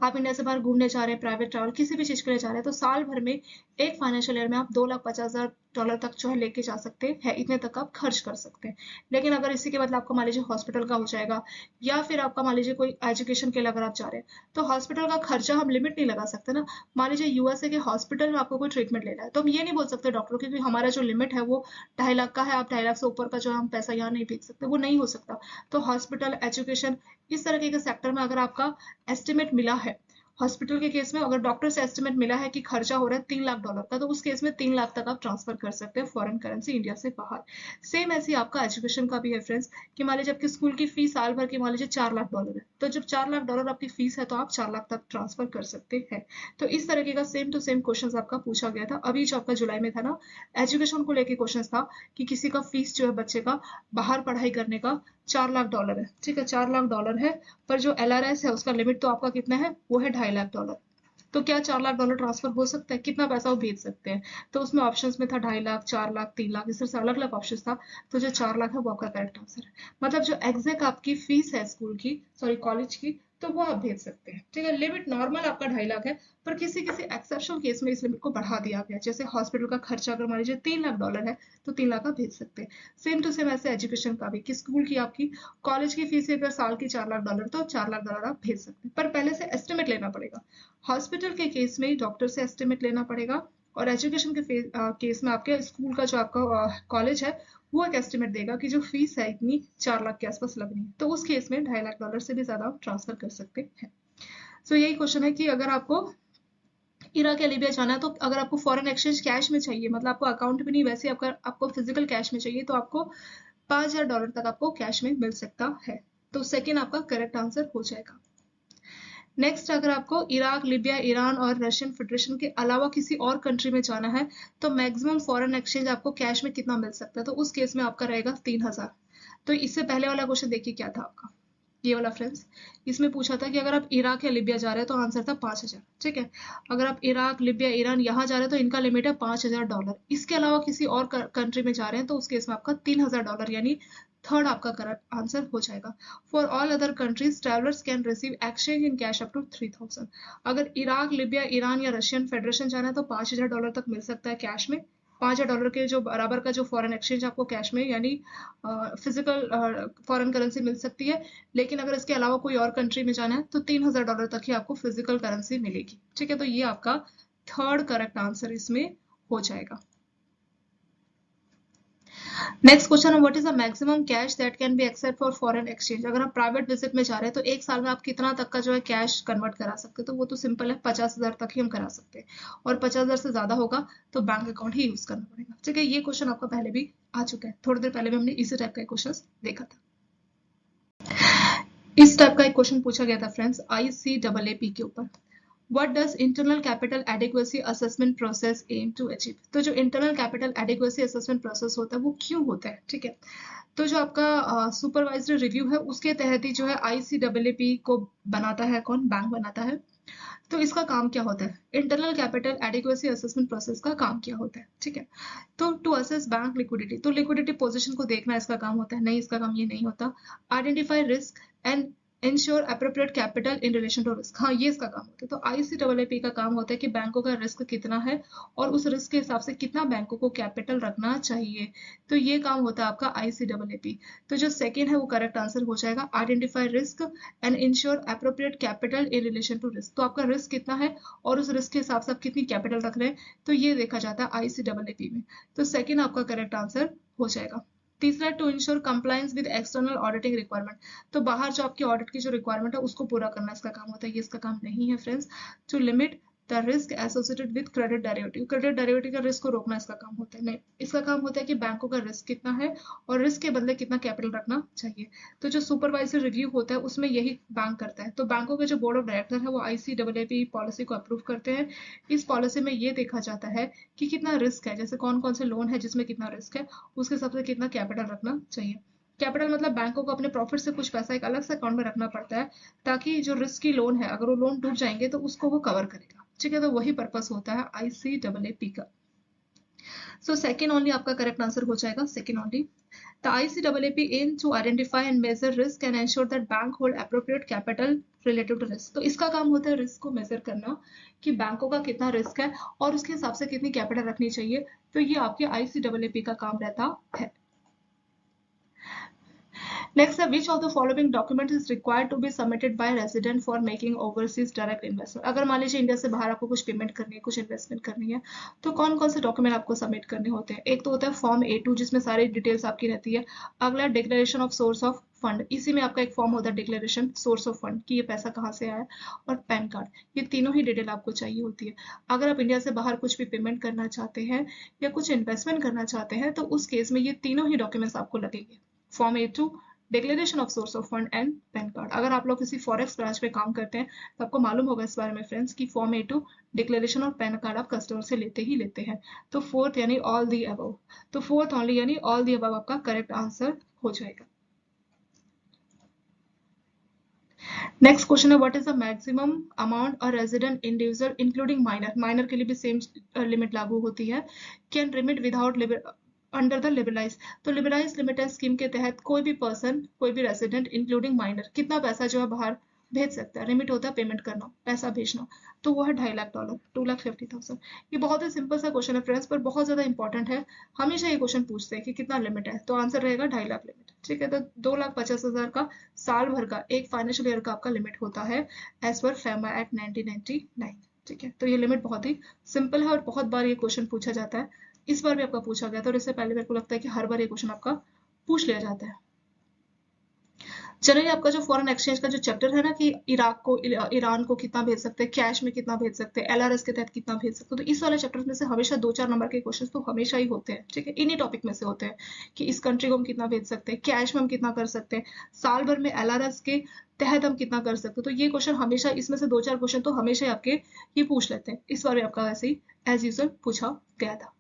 आप इंडिया से बाहर घूमने जा रहे हैं, प्राइवेट ट्रैवल किसी भी चीज के लिए जा रहे हैं, तो साल भर में एक फाइनेंशियल ईयर में आप 2,50,000 डॉलर तक जो है लेके जा सकते हैं, इतने तक आप खर्च कर सकते हैं। लेकिन अगर इसी के बदले आपका मान लीजिए हॉस्पिटल का हो जाएगा, या फिर आपका मान लीजिए कोई एजुकेशन के लिए अगर आप जा रहे हैं, तो हॉस्पिटल का खर्चा हम लिमिट नहीं लगा सकते ना। मान लीजिए यूएसए के हॉस्पिटल में आपको कोई ट्रीटमेंट लेना है, तो हम ये नहीं बोल सकते डॉक्टर, क्योंकि हमारा जो लिमिट है वो 2.5 लाख का है, आप 2.5 लाख से ऊपर का जो हम पैसा यहाँ नहीं भेज सकते, वो नहीं हो सकता। तो हॉस्पिटल, एजुकेशन, इस तरह के सेक्टर में अगर आपका एस्टिमेट मिला है, हॉस्पिटल के केस में अगर डॉक्टर से एस्टिमेट मिला है कि खर्चा हो रहा है 3 लाख डॉलर का, तो उस केस में 3 लाख तक आप ट्रांसफर कर सकते हैं फॉरेन करेंसी इंडिया से बाहर। सेम ऐसे ही आपका एजुकेशन का भी है फ्रेंड्स, कि मान लीजिए आपकी स्कूल की फीस साल भर की मान लीजिए 4 लाख डॉलर है, तो जब 4 लाख डॉलर आपकी फीस है तो आप 4 लाख तक ट्रांसफर कर सकते हैं। तो इस तरीके का सेम टू सेम क्वेश्चन आपका पूछा गया था अभी जो आपका जुलाई में था ना, एजुकेशन को लेके क्वेश्चन था कि किसी का फीस जो है बच्चे का बाहर पढ़ाई करने का 4 लाख डॉलर है, ठीक है, 4 लाख डॉलर है, पर जो एलआरएस है उसका लिमिट तो आपका कितना है, वो है 2.5 लाख डॉलर। तो क्या 4 लाख डॉलर ट्रांसफर हो सकता है, कितना पैसा वो भेज सकते हैं? तो उसमें ऑप्शंस में था 2.5 लाख, 4 लाख, 3 लाख, इस तरह से अलग अलग ऑप्शन था। तो जो 4 लाख है वो आपका करेक्ट आंसर है। मतलब जो एग्जैक्ट आपकी फीस है स्कूल की, सॉरी कॉलेज की, तो वो आप भेज सकते हैं, ठीक है। लिमिट नॉर्मल आपका 2.5 लाख है, पर किसी किसी एक्सेप्शनल केस में इस लिमिट को बढ़ा दिया गया, जैसे हॉस्पिटल का खर्चा अगर मान लीजिए 3 लाख डॉलर है, तो 3 लाख आप भेज सकते हैं। सेम टू सेम ऐसे एजुकेशन का भी, कि स्कूल की आपकी कॉलेज की फीस अगर साल की 4 लाख डॉलर, तो 4 लाख डॉलर आप भेज सकते हैं, पर पहले से एस्टिमेट लेना पड़ेगा। हॉस्पिटल के केस में डॉक्टर से एस्टिमेट लेना पड़ेगा, और एजुकेशन के केस में आपके स्कूल का जो आपका कॉलेज है, वो एक एस्टिमेट देगा कि जो फीस है इतनी 4 लाख के आसपास लगनी है, तो उस केस में 2.5 लाख डॉलर से भी ज्यादा आप ट्रांसफर कर सकते हैं। सो यही क्वेश्चन है कि अगर आपको इराक या लीबिया जाना है, तो अगर आपको फॉरेन एक्सचेंज कैश में चाहिए, मतलब आपको अकाउंट में नहीं, वैसे आपको फिजिकल कैश में चाहिए, तो आपको 5,000 डॉलर तक आपको कैश में मिल सकता है। तो सेकेंड आपका करेक्ट आंसर हो जाएगा। नेक्स्ट, अगर आपको इराक, लिबिया, ईरान और रशियन फेडरेशन के अलावा किसी और कंट्री में जाना है, तो मैक्सिमम फॉरेन एक्सचेंज आपको कैश में कितना मिल सकता है, तो उस केस में आपका रहेगा 3,000। तो इससे पहले वाला क्वेश्चन देखिए क्या था आपका, ये वाला फ्रेंड्स, इसमें पूछा था कि अगर आप इराक या लिबिया जा रहे हैं तो आंसर था 5,000, ठीक है। अगर आप इराक, लिबिया, ईरान यहाँ जा रहे हैं तो इनका लिमिट है 5,000 डॉलर। इसके अलावा किसी और कंट्री में जा रहे हैं तो उस केस में आपका 3,000 डॉलर, यानी थर्ड आपका करेक्ट आंसर हो जाएगा। For all other countries travellers can receive exchange in cash up to 3,000। अगर इराक, लिबिया, ईरान या रशियन फेडरेशन जाना है तो 5,000 डॉलर तक मिल सकता है कैश में। 5,000 डॉलर के जो बराबर का जो फॉरेन एक्सचेंज आपको कैश में, यानी फिजिकल फॉरेन करेंसी मिल सकती है। लेकिन अगर इसके अलावा कोई और कंट्री में जाना है तो 3,000 डॉलर तक ही आपको फिजिकल करेंसी मिलेगी, ठीक है। तो ये आपका थर्ड करेक्ट आंसर इसमें हो जाएगा। नेक्स्ट क्वेश्चन है, what is the maximum cash that can be except for foreign exchange. अगर आप प्राइवेट विजिट में जा रहे हैं तो एक साल में आप कितना तक का जो है कैश कन्वर्ट करा सकते हैं, तो वो तो सिंपल है, 50,000 तक ही हम करा सकते हैं, और 50,000 से ज्यादा होगा तो बैंक अकाउंट ही यूज करना पड़ेगा, ठीक है। ये क्वेश्चन आपका पहले भी आ चुका है, थोड़ी देर पहले भी हमने इसी टाइप का क्वेश्चन देखा था। इस टाइप का एक क्वेश्चन पूछा गया था फ्रेंड्स ICAAP के ऊपर। What does internal capital adequacy assessment process aim to achieve? तो जो internal capital adequacy assessment process होता है वो क्यों होता है, ठीक है। तो जो आपका सुपरवाइजरी रिव्यू है उसके तहत ही जो है ICAAP को बनाता है कौन, बैंक बनाता है। तो इसका काम क्या होता है, internal capital adequacy assessment process का काम क्या होता है, ठीक है। तो टू असेस बैंक लिक्विडिटी, तो लिक्विडिटी पोजीशन को देखना इसका काम होता है, नहीं इसका काम ये नहीं होता। Identify risk and ensure appropriate capital in relation to risk, हाँ ये इसका काम होता है। तो ICAAP का काम होता है कि बैंकों का रिस्क कितना है और उस रिस्क के हिसाब से कितना बैंकों को कैपिटल रखना चाहिए, तो ये काम होता है आपका ICAAP। तो जो सेकेंड है वो करेक्ट आंसर हो जाएगा, identify risk and ensure appropriate capital in relation to risk. तो आपका रिस्क कितना है और उस रिस्क के हिसाब से आप कितनी कैपिटल रख रहे हैं, तो ये देखा जाता है ICAAP में। तो सेकेंड आपका करेक्ट आंसर हो जाएगा। तीसरा, to ensure compliance with external auditing requirement, तो बाहर जो आपकी ऑडिट की जो रिक्वायरमेंट है उसको पूरा करना इसका काम होता है, ये इसका काम नहीं है friends. To limit the risk associated with credit derivative, credit derivative का रिस्क को रोकना इसका काम होता है, नहीं इसका काम होता है कि बैंकों का रिस्क कितना है और रिस्क के बदले कितना कैपिटल रखना चाहिए। तो जो सुपरवाइजर रिव्यू होता है उसमें यही बैंक करता है। तो बैंकों के जो बोर्ड ऑफ डायरेक्टर है वो ICAAP पॉलिसी को अप्रूव करते हैं। इस पॉलिसी में ये देखा जाता है कि कितना रिस्क है, जैसे कौन कौन से लोन है जिसमें कितना रिस्क है, उसके हिसाब से कितना कैपिटल रखना चाहिए। कैपिटल मतलब बैंकों को अपने प्रॉफिट से कुछ पैसा एक अलग से अकाउंट में रखना पड़ता है, ताकि जो रिस्की लोन है अगर वो लोन डूब जाएंगे तो उसको वो कवर करेगा, ठीक है। तो वही पर्पस होता है ICAAP का। सो सेकेंड ओनली आपका करेक्ट आंसर हो जाएगा, second only. The ICAAP aim to identify and measure risk and ensure that bank hold appropriate capital related to risk। तो इसका काम होता है रिस्क को मेजर करना कि बैंकों का कितना रिस्क है और उसके हिसाब से कितनी कैपिटल रखनी चाहिए। तो ये आपके ICAAP का काम रहता है। नेक्स्ट है which of the following document is required to be submitted by resident for making overseas direct investment. अगर मान लीजिए इंडिया से बाहर आपको कुछ पेमेंट करनी है, कुछ इन्वेस्टमेंट करनी है, तो कौन कौन से डॉक्यूमेंट आपको सबमिट करने होते हैं? एक तो होता है फॉर्म A2 जिसमें सारी डिटेल्स आपकी रहती है। अगला declaration of source of fund, इसी में आपका एक फॉर्म होता है डिक्लेरेशन सोर्स ऑफ फंड कि ये पैसा कहाँ से आया, और पैन कार्ड। ये तीनों ही डिटेल आपको चाहिए होती है। अगर आप इंडिया से बाहर कुछ भी पेमेंट करना चाहते हैं या कुछ इन्वेस्टमेंट करना चाहते हैं तो उस केस में ये तीनों ही डॉक्यूमेंट्स आपको लगेंगे, form A2, declaration of source of fund and pan card. अगर आप लोग किसी फॉरेक्स ब्रांच में काम करते हैं तो आपको मालूम होगा इस बारे में फ्रेंड्स कि फॉर्म A2, डिक्लेरेशन और पैन कार्ड आप कस्टमर से लेते ही लेते हैं। तो फोर्थ यानी ऑल दी अबव, तो फोर्थ ओनली यानी ऑल दी अबव आपका करेक्ट आंसर हो जाएगा। नेक्स्ट क्वेश्चन है what is the maximum amount और resident individual including minor, minor के लिए भी सेम लिमिट लागू होती है, can remit without under the liberalise. तो लिबरलाइज लिमिटेड स्कीम के तहत कोई भी पर्सन, कोई भी रेजिडेंट इंक्लूडिंग माइनर कितना पैसा जो है बाहर भेज सकता है। रिमिट होता है पेमेंट करना, पैसा भेजना, तो वो है $2.5 लाख, 2,50,000। ये बहुत ही सिंपल सा क्वेश्चन है फ्रेंड्स, पर बहुत ज्यादा इंपॉर्टेंट है। हमेशा ये क्वेश्चन पूछते हैं कि कितना लिमिट है, तो आंसर रहेगा 2.5 लाख लिमिट। ठीक है, तो 2,50,000 का साल भर का एक फाइनेंशियल ईयर का आपका लिमिट होता है एज पर फैमा एक्ट 1999। ठीक है, तो ये लिमिट बहुत ही सिंपल है और बहुत बार ये क्वेश्चन पूछा जाता है। इस बार भी आपका पूछा गया था और इससे पहले मेरे को लगता है कि हर बार ये क्वेश्चन आपका पूछ लिया जाता है। चलिए, आपका जो फॉरेन एक्सचेंज का जो चैप्टर है ना कि इराक को, ईरान को कितना भेज सकते हैं, कैश में कितना भेज सकते हैं, LRS के तहत कितना भेज सकते हैं, तो इस वाले चैप्टर में से हमेशा 2-4 नंबर के क्वेश्चन तो हमेशा ही होते हैं। ठीक है, इन्हीं टॉपिक में से होते हैं कि इस कंट्री को हम कितना भेज सकते हैं, कैश में हम कितना कर सकते हैं, साल भर में LRS के तहत हम कितना कर सकते हैं। तो ये क्वेश्चन हमेशा, इसमें से 2-4 क्वेश्चन तो हमेशा आपके ये पूछ लेते हैं। इस बार भी आपका वैसे ही एज यूजुअल पूछा गया था।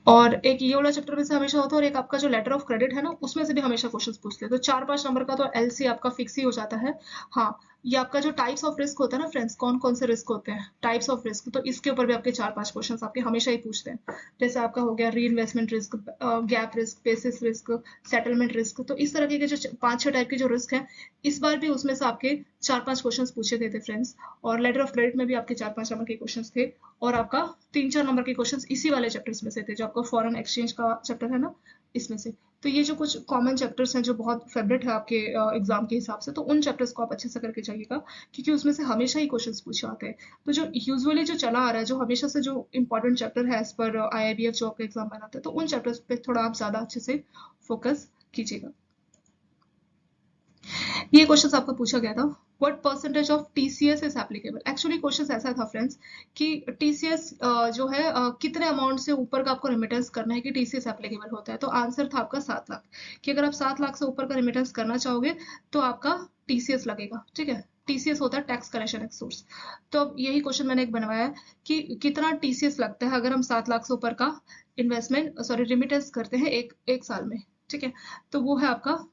और एक ये वाला चैप्टर में से हमेशा होता है, और एक आपका जो लेटर ऑफ क्रेडिट है ना उसमें से भी हमेशा क्वेश्चंस पूछते हैं। तो 4-5 नंबर का तो LC आपका फिक्स ही हो जाता है। हाँ, ये आपका जो टाइप्स ऑफ रिस्क होता है ना फ्रेंड्स, कौन कौन से रिस्क होते हैं, टाइप्स ऑफ रिस्क, तो इसके ऊपर भी आपके 4-5 क्वेश्चंस आपके हमेशा ही पूछते हैं। जैसे आपका हो गया री investment risk, gap risk, basis risk, settlement risk, तो इस तरह के जो 5-6 टाइप के जो रिस्क है, इस बार भी उसमें से आपके 4-5 क्वेश्चंस पूछे गए थे फ्रेंड्स। और लेटर ऑफ क्रेडिट में भी आपके 4-5 नंबर के क्वेश्चंस थे, और आपका 3-4 नंबर के क्वेश्चंस इसी वाले चैप्टर्स में से थे, जो आपका फॉरेन एक्सचेंज का चैप्टर है ना इसमें से। तो ये जो कुछ कॉमन चैप्टर्स हैं जो बहुत फेवरेट है आपके एग्जाम के हिसाब से, तो उन चैप्टर्स को आप अच्छे से करके जाइएगा, क्योंकि उसमें से हमेशा ही क्वेश्चंस पूछे आते हैं। तो जो यूजुअली जो चला आ रहा है, जो हमेशा से जो इंपॉर्टेंट चैप्टर है एज पर IIBF जो आपका एग्जाम बनाते हैं, तो उन चैप्टर्स पे थोड़ा आप ज्यादा अच्छे से फोकस कीजिएगा। ये क्वेश्चन आपका पूछा गया था, what percentage of TCS is applicable. Actually question ऐसा था फ्रेंड्स कि TCS जो है कितने अमाउंट से ऊपर का आपको रेमिटेंस करना है कि TCS एप्लीकेबल होता है। तो आंसर था आपका 7 लाख, कि अगर आप 7 लाख से ऊपर का रेमिटेंस करना चाहोगे तो आपका TCS लगेगा। ठीक है, TCS होता है टैक्स कलेक्शन एक्सोर्स। तो अब यही क्वेश्चन मैंने एक बनवाया है कि कितना TCS लगता है अगर हम 7 लाख से ऊपर का इन्वेस्टमेंट रेमिटेंस करते हैं एक साल में। ठीक है, तो वो है आपका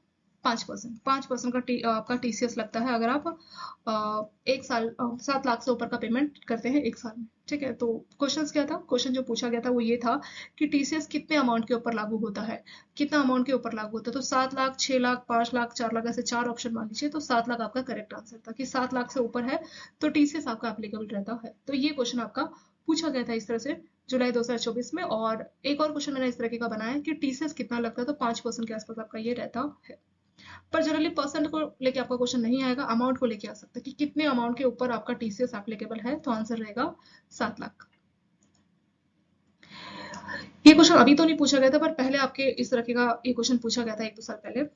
5% का आपका TCS लगता है अगर आप एक साल 7 लाख से ऊपर का पेमेंट करते हैं एक साल में। ठीक है, तो क्वेश्चन क्या था, क्वेश्चन जो पूछा गया था वो ये था कि TCS कितने अमाउंट के ऊपर लागू होता है, कितना अमाउंट के ऊपर लागू होता है। तो 7 लाख, 6 लाख, 5 लाख, 4 लाख, ऐसे 4 ऑप्शन मान लीजिए। तो 7 लाख आपका करेक्ट आंसर था कि 7 लाख से ऊपर है तो TCS आपका एप्लीकेबल रहता है। तो ये क्वेश्चन आपका पूछा गया था इस तरह से जुलाई 2024 में। और एक और क्वेश्चन मैंने इस तरीके का बनाया है कि TCS कितना लगता है, तो 5% के आसपास आपका ये रहता है। पर जनरली परसेंट को लेके आपका क्वेश्चन नहीं आएगा, अमाउंट को लेके आ सकता है कि कितने अमाउंट के ऊपर आपका TCS एप्लीकेबल है। तो आंसर रहेगा 7 लाख। ये क्वेश्चन अभी तो नहीं पूछा गया था, पर पहले आपके इस तरह का ये क्वेश्चन पूछा गया था 1-2 साल पहले।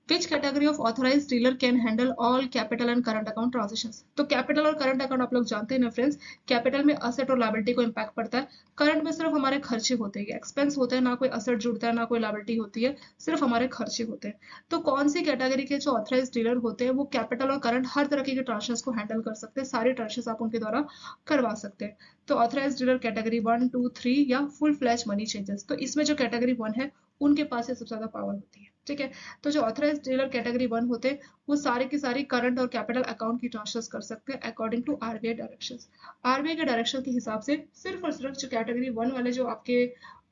Which category of authorized dealer can handle all capital and current account transactions? तो कैपिटल और करंट अकाउंट आप लोग जानते हैं ना फ्रेंड्स। कैपिटल में असेट और लायबिलिटी को इम्पैक्ट पड़ता है, करंट में सिर्फ हमारे खर्चे होते हैं, एक्सपेंस होते हैं, ना कोई असेट जुड़ता है ना कोई लायबिलिटी होती है, सिर्फ हमारे खर्चे होते हैं। तो कौन सी कैटेगरी के जो ऑथराइज डीलर होते हैं वो कैपिटल और करंट हर तरह के ट्रांजेक्शन को हैंडल कर सकते हैं, सारे ट्रांजेक्शन आप उनके द्वारा करवा सकते हैं। तो ऑथराइज डीलर कैटेगरी 1, 2, 3 या फुल फ्लैश मनी चेंजेस, तो इसमें जो कैटेगरी 1 है उनके पास ये सबसे ज्यादा पावर होती है। ठीक है। तो जो ऑथराइज डीलर कैटेगरी 1 होते हैं वो सारे की सारी करंट और कैपिटल अकाउंट की ट्रांसफर्स कर सकते हैं according to RBI directions. RBI के डायरेक्शन के हिसाब से सिर्फ और सिर्फ जो कैटेगरी 1 वाले जो आपके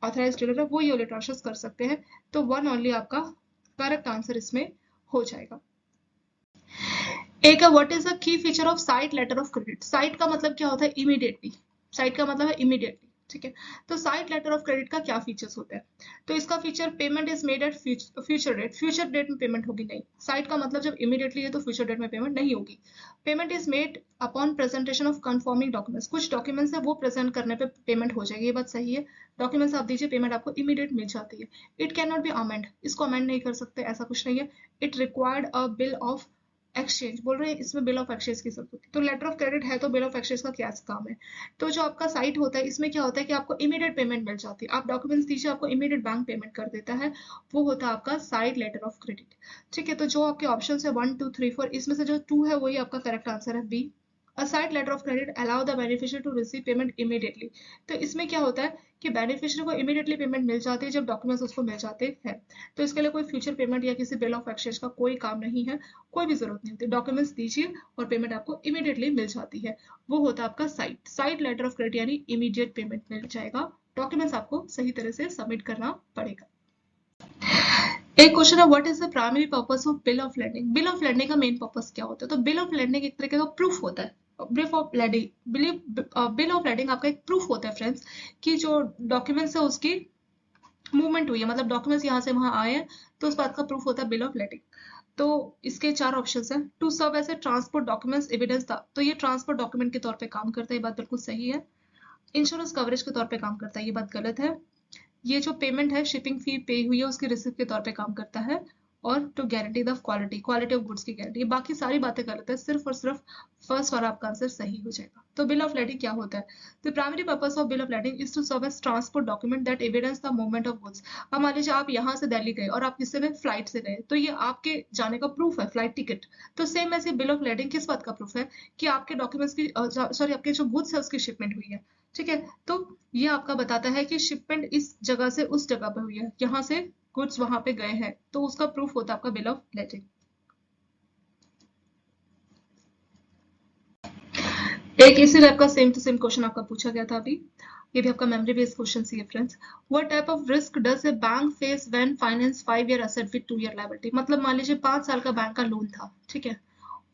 ऑथराइज डीलर है वो ये वाले ट्रांसफर्स कर सकते हैं। तो 1 ओनली आपका करेक्ट आंसर इसमें हो जाएगा। एक है what is the key feature of sight letter of credit. Sight का मतलब क्या होता है? इमीडिएटली। साइट का मतलब है इमीडिएटली। ठीक है। तो साइट लेटर ऑफ क्रेडिट का क्या फीचर्स होता है? तो इसका feature payment is made at future date. Future date में पेमेंट होगी नहीं। साइट का मतलब जब इमीडिएटली है तो फ्यूचर डेट में पेमेंट नहीं होगी। Payment is made upon presentation of conforming documents. कुछ डॉक्यूमेंट्स है वो प्रेजेंट करने पे पेमेंट हो जाएगी, ये बात सही है। डॉक्यूमेंट्स आप दीजिए, पेमेंट आपको इमीडिएट मिल जाती है। It can not be amend. इसको अमेंड नहीं कर सकते, ऐसा कुछ नहीं है। It required a bill of exchange. बोल रहे हैं इसमें बिल ऑफ एक्सचेंज की जरूरत होती है। तो लेटर ऑफ क्रेडिट है तो बिल ऑफ एक्सचेंज का क्या काम है? तो जो आपका साइट होता है इसमें क्या होता है कि आपको इमीडिएट पेमेंट मिल जाती है। आप डॉक्यूमेंट्स दीजिए, आपको इमीडिएट बैंक पेमेंट कर देता है। वो होता है आपका साइट लेटर ऑफ क्रेडिट। ठीक है। तो जो आपके ऑप्शन है 1 2 3 4, इसमें से जो 2 है वही आपका करेक्ट आंसर है, B. A sight letter of credit allow the beneficiary to receive payment immediately. तो इसमें क्या होता है कि बेनिफिशियरी को इमीडिएटली पेमेंट मिल जाती है जब डॉक्यूमेंट्स उसको मिल जाते हैं। तो इसके लिए कोई फ्यूचर पेमेंट या किसी बिल ऑफ एक्सचेंज का कोई काम नहीं है, कोई भी जरूरत नहीं होती। डॉक्यूमेंट्स दीजिए और पेमेंट आपको इमीडिएटली मिल जाती है। वो होता है आपका साइट लेटर ऑफ क्रेडिट, यानी इमीडिएट पेमेंट मिल जाएगा। डॉक्यूमेंट्स आपको सही तरह से सबमिट करना पड़ेगा। एक क्वेश्चन है what is the primary purpose of bill of lending. Bill of lending का मेन पर्पस क्या होता है? तो बिल ऑफ लेंडिंग एक तरीके का प्रूफ होता है। बिल ऑफ लेंडिंग आपका एक प्रूफ होता है फ्रेंड्स, कि जो डॉक्यूमेंट्स है उसकी मूवमेंट हुई है, मतलब डॉक्यूमेंट्स यहाँ से वहां आए हैं, तो उस बात का प्रूफ होता है बिल ऑफ लेंडिंग। तो इसके 4 ऑप्शंस हैं। To serve as a transport documents evidence था, तो ये ट्रांसपोर्ट डॉक्यूमेंट के तौर पे काम करता है, ये बात बिल्कुल सही है। इंश्योरेंस कवरेज के तौर पे काम करता है, ये बात गलत है। ये जो पेमेंट है शिपिंग फी पे हुई है उसकी रिसिप्ट के तौर पे काम करता है। और to guarantee the quality of goods की गारंटी। बाकी सारी बातें गलत है, सिर्फ और सिर्फ फर्स्ट वाला आपका आंसर सही हो जाएगा। तो बिल ऑफ लेंडिंग क्या होता है? The primary purpose of bill of lending is to serve as transport document that evidence the movement of goods. अब मान लीजिए आप यहाँ से दिल्ली गए और आप किसी में फ्लाइट से गए, तो ये आपके जाने का प्रूफ है, फ्लाइट टिकट। तो सेम ऐसे बिल ऑफ लेंडिंग किस बात का प्रूफ है? कि आपके डॉक्यूमेंट्स की सॉरी आपके जो गुड्स है उसकी शिपमेंट हुई है। ठीक है। तो ये आपका बताता है कि शिपमेंट इस जगह से उस जगह पे हुई है, यहाँ से गुड्स वहां पे गए हैं, तो उसका प्रूफ होता है आपका बिल ऑफ लेंडिंग। एक इसी टाइप का सेम टू सेम क्वेश्चन आपका पूछा गया था अभी। ये भी आपका मेमोरी बेस्ड क्वेश्चन सी है friends. What type of risk does a bank face when finance 5 year asset with 2 year liability. मतलब मान लीजिए 5 साल का बैंक का लोन था, ठीक है,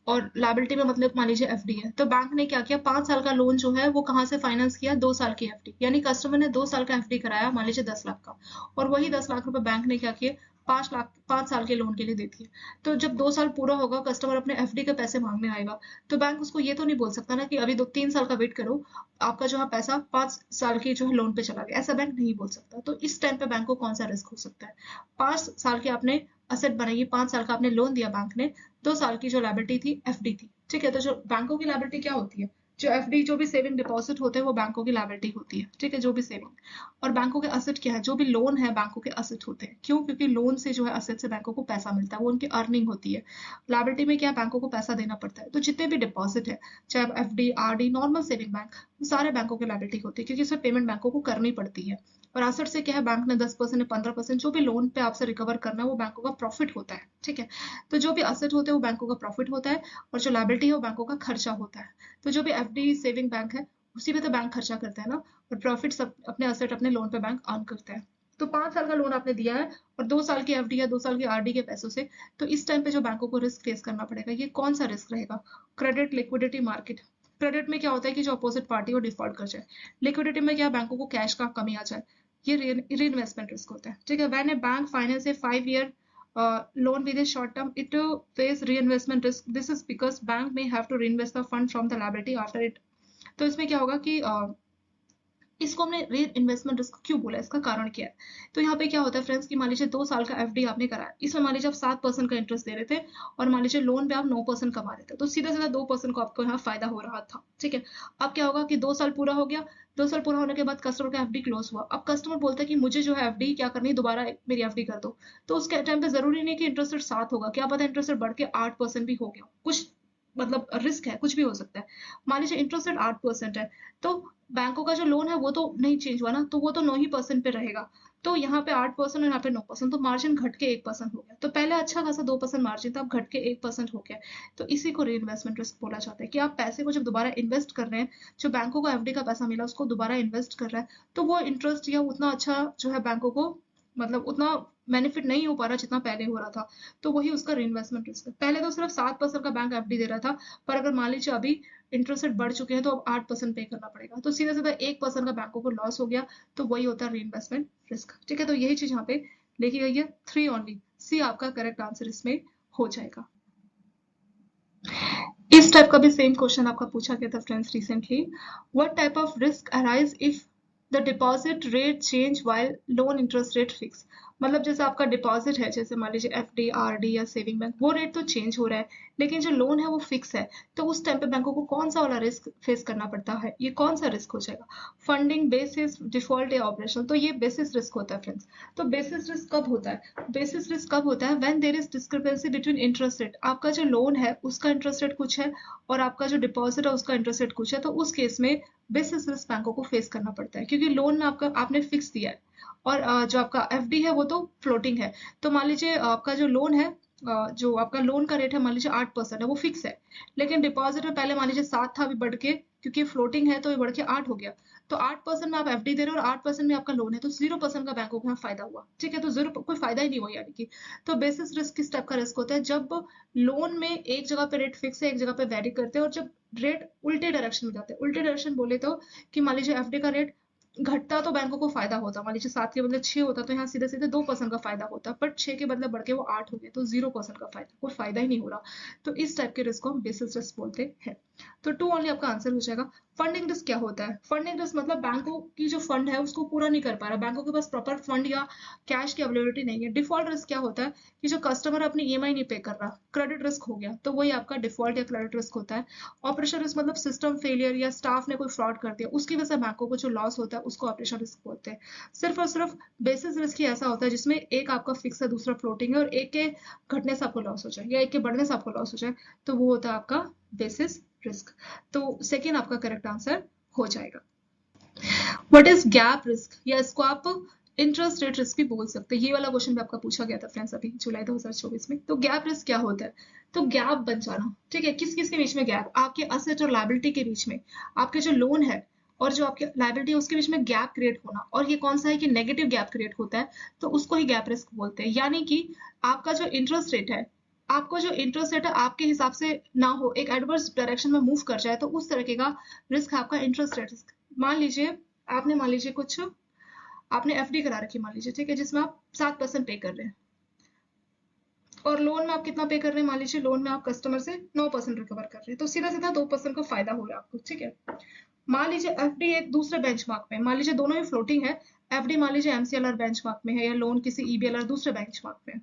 और लायबिलिटी में मतलब मान लीजिए एफडी है, तो बैंक ने क्या किया, 5 साल का लोन जो है वो कहाँ से फाइनेंस किया, 2 साल की एफडी। यानी कस्टमर ने 2 साल का एफडी कराया, मान लीजिए 10 लाख का, और वही 10 लाख रुपए बैंक ने क्या किए, 5 लाख 5 साल के लोन के लिए दे दिए। तो जब 2 साल पूरा होगा, कस्टमर अपने एफडी के पैसे मांगने आएगा, तो बैंक उसको ये तो नहीं बोल सकता ना कि अभी 2-3 साल का वेट करो, आपका जो है पैसा 5 साल की जो है लोन पे चला गया। ऐसा बैंक नहीं बोल सकता। तो इस टाइम पे बैंक को कौन सा रिस्क हो सकता है? 5 साल के आपने असेट बनाई, 5 साल का आपने लोन दिया बैंक ने, 2 साल की जो लायबिलिटी थी एफडी थी। ठीक है। तो जो बैंकों की लायबिलिटी क्या होती है, जो एफडी जो भी सेविंग डिपॉजिट होते हैं वो बैंकों की लायबिलिटी होती है। ठीक है, जो भी सेविंग। और बैंकों के असेट क्या है, जो भी लोन है बैंकों के असेट होते हैं। क्यों? क्योंकि लोन से जो है असेट से बैंकों को पैसा मिलता है, वो उनकी अर्निंग होती है। लायबिलिटी में क्या है, बैंकों को पैसा देना पड़ता है। तो जितने भी डिपॉजिट है, चाहे FD RD normal saving bank, सारे बैंकों की लायबिलिटी होती है, क्योंकि इसमें पेमेंट बैंकों को करनी पड़ती है। और असेट से क्या है, बैंक ने 10% या 15% जो भी लोन पे आपसे रिकवर करना है वो बैंकों का प्रॉफिट होता है। ठीक है। तो जो भी असेट होते हैं वो बैंकों का प्रॉफिट होता है, और जो लायबिलिटी है वो बैंकों का खर्चा होता है। तो जो भी एफडी सेविंग बैंक है उसी पे तो बैंक खर्चा करता है ना, और प्रॉफिट सब अपने असेट अपने लोन पे बैंक अर्न करता है। तो 5 साल का लोन आपने दिया है और 2 साल की एफडी या 2 साल की आरडी के पैसों से, तो इस टाइम पे जो बैंकों को रिस्क फेस करना पड़ेगा, ये कौन सा रिस्क रहेगा? Credit, liquidity, market. क्रेडिट में क्या होता है कि जो अपोजिट पार्टी वो डिफॉल्ट कर जाए। लिक्विडिटी में क्या, बैंकों को कैश का कमी आ जाए। ये री इन्वेस्टमेंट रिस्क होता है। ठीक है। When A bank finance A 5 year loan with a short term, it face reinvestment risk. This is because bank may have to reinvest the fund from the liability after it. तो इसमें क्या होगा कि इसको हमने री इन्वेस्टमेंट रिस्क क्यों बोला, इसका कारण क्या है? तो यहाँ पे क्या होता है फ्रेंड्स कि मान लीजिए 2 साल का एफडी आपने कराया, इसमें मान लीजिए आप 7% का इंटरेस्ट दे रहे थे, और मान लीजिए लोन पे आप 9% कमा रहे थे, तो सीधा सीधा 2% को आपको यहाँ फायदा हो रहा था। ठीक है। अब क्या होगा कि 2 साल पूरा हो गया, 2 साल पूरा होने के बाद कस्टमर का एफडी क्लोज हुआ। अब कस्टमर बोलता है कि मुझे जो है एफडी क्या करनी है, दोबारा मेरी एफडी कर दो। तो उसके टाइम पे जरूरी नहीं कि इंटरेस्ट रेट 7 होगा, क्या पता इंटरेस्ट रेट बढ़ के 8% भी हो गया, कुछ मतलब रिस्क है, कुछ भी हो सकता है। मान लीजिए इंटरेस्ट रेट 8% है, तो बैंकों का जो लोन है वो तो नहीं चेंज हुआ ना, तो वो तो 9% पे रहेगा। तो यहाँ पे 8% और यहाँ पे 9%, तो मार्जिन घट के 1% हो गया। तो पहले अच्छा खासा 2% मार्जिन था, अब घट के 1% हो गया। तो इसी को री इन्वेस्टमेंट रिस्क बोला जाता है कि आप पैसे को जब दोबारा इन्वेस्ट कर रहे हैं, जो बैंकों को एफडी का पैसा मिला उसको दोबारा इन्वेस्ट कर रहा है, तो वो इंटरेस्ट या उतना अच्छा जो है बैंकों को मतलब उतना बेनिफिट नहीं हो पा रहा जितना पहले हो रहा था, तो वही उसका री इन्वेस्टमेंट रिस्क है। पहले तो सिर्फ 7% का बैंक एफडी दे रहा था, पर अगर मान लीजिए अभी इंटरेस्ट रेट बढ़ चुके हैं तो अब 8% पे करना पड़ेगा, तो सीधा सीधा 1% का बैंकों को लॉस हो गया, तो वही होता है री इन्वेस्टमेंट रिस्क। ठीक है, तो यही चीज यहाँ पे लिखी गई है, 3 ओनली, सी आपका करेक्ट आंसर इसमें हो जाएगा। इस टाइप का भी सेम क्वेश्चन आपका पूछा गया था friends recently. What type of risk arise if the deposit rate change while loan interest rate fix. मतलब जैसे आपका डिपॉजिट है, जैसे मान लीजिए एफडी, आरडी या सेविंग बैंक, वो रेट तो चेंज हो रहा है, लेकिन जो लोन है वो फिक्स है, तो उस टाइम पे बैंकों को कौन सा वाला रिस्क फेस करना पड़ता है, ये कौन सा रिस्क हो जाएगा? फंडिंग, बेसिस, डिफॉल्ट या ऑपरेशन। तो ये बेसिस रिस्क होता है फ्रेंड्स। तो बेसिस रिस्क कब होता है? बेसिस रिस्क कब होता है? When there is discrepancy between interest rate, आपका जो लोन है उसका इंटरेस्ट रेट कुछ है और आपका जो डिपॉजिट है उसका इंटरेस्ट रेट कुछ है, तो उस केस में बेसिस रिस्क बैंकों को फेस करना पड़ता है, क्योंकि लोन में आपने फिक्स दिया है और जो आपका एफडी है वो तो फ्लोटिंग है। तो मान लीजिए आपका जो लोन है, जो आपका लोन का रेट है मान लीजिए 8% है, वो फिक्स है, लेकिन डिपॉजिट में पहले मान लीजिए 7 था, अभी बढ़ के क्योंकि फ्लोटिंग है तो ये बढ़ के 8 हो गया, तो 8% में आप एफडी दे रहे हो और 8% में आपका लोन है, तो 0% का बैंकों को यहाँ फायदा हुआ। ठीक है, तो जीरो कोई फायदा ही नहीं हुआ यानी कि। तो बेसिस रिस्क किस टाइप का रिस्क होता है? जब लोन में एक जगह पे रेट फिक्स है, एक जगह पे वेरी करते हैं, और जब रेट उल्टे डायरेक्शन में जाते हैं, उल्टे डायरेक्शन बोले तो कि मान लीजिए एफडी का रेट घटता तो बैंकों को फायदा होता, मान लीजिए 7 के बदले 6 होता, तो यहाँ सीधे सीधे 2% का फायदा होता, बट 6 के बदले बढ़ के वो 8 हो गए, तो 0% का फायदा, कोई फायदा ही नहीं हो रहा। तो इस टाइप के रिस्क को हम बेसिस रिस्क बोलते हैं। तो 2 ओनली आपका आंसर हो जाएगा। फंडिंग रिस्क क्या होता है? फंडिंग रिस्क मतलब बैंकों की जो फंड है उसको पूरा नहीं कर पा रहा, बैंकों के पास प्रॉपर फंड या कैश की अवेलेबिलिटी नहीं है। डिफॉल्ट रिस्क क्या होता है कि जो कस्टमर अपनी ईएमआई नहीं पे कर रहा, क्रेडिट रिस्क हो गया, तो वही आपका डिफॉल्ट या क्रेडिट रिस्क होता है। ऑपरेशन रिस्क मतलब सिस्टम फेलियर या स्टाफ ने कोई फ्रॉड कर दिया, उसकी वजह से बैंकों को जो लॉस होता है उसको ऑपरेशन रिस्क बोलते हैं। सिर्फ और सिर्फ बेसिस रिस्क ही ऐसा होता है जिसमें एक आपका फिक्स है, दूसरा फ्लोटिंग है, और एक के घटने से आपको लॉस हो जाए या एक के बढ़ने से आपको लॉस हो जाए, तो वो होता है आपका बेसिस रिस्क। तो सेकेंड आपका करेक्ट आंसर हो जाएगा। व्हाट इज गैप रिस्क, या इसको आप इंटरेस्ट रेट रिस्क भी बोल सकते हैं। ये वाला क्वेश्चन भी आपका पूछा गया था फ्रेंड्स अभी जुलाई 2024 में। तो गैप रिस्क क्या होता है? तो गैप बन जाना। ठीक है, किस किस के बीच में गैप? आपके असेट और लायबिलिटी के बीच में, आपके जो लोन है और जो आपके लायबिलिटी है उसके बीच में गैप क्रिएट होना, और ये कौन सा है कि नेगेटिव गैप क्रिएट होता है, तो उसको ही गैप रिस्क बोलते हैं। यानी कि आपका जो इंटरेस्ट रेट है, आपको जो इंटरेस्ट रेट है आपके हिसाब से ना हो, एक एडवर्स डायरेक्शन में मूव कर जाए, तो उस तरीके का रिस्क है आपका इंटरेस्ट रेट रिस्क। मान लीजिए मान लीजिए कुछ आपने एफडी करा रखी मान लीजिए, ठीक है, जिसमें आप 7% पे कर रहे हैं, और लोन में आप कितना पे कर रहे हैं? मान लीजिए लोन में आप कस्टमर से 9% रिकवर कर रहे हैं, तो सीधा सीधा 2% का फायदा हो रहा है आपको। ठीक है, मान लीजिए एफडी एक दूसरे बेंचमार्क में, मान लीजिए दोनों ही फ्लोटिंग है, एफडी मान लीजिए एमसीएलआर बेंचमार्क में है या लोन किसी ईबीएलआर दूसरे बेंचमार्क में,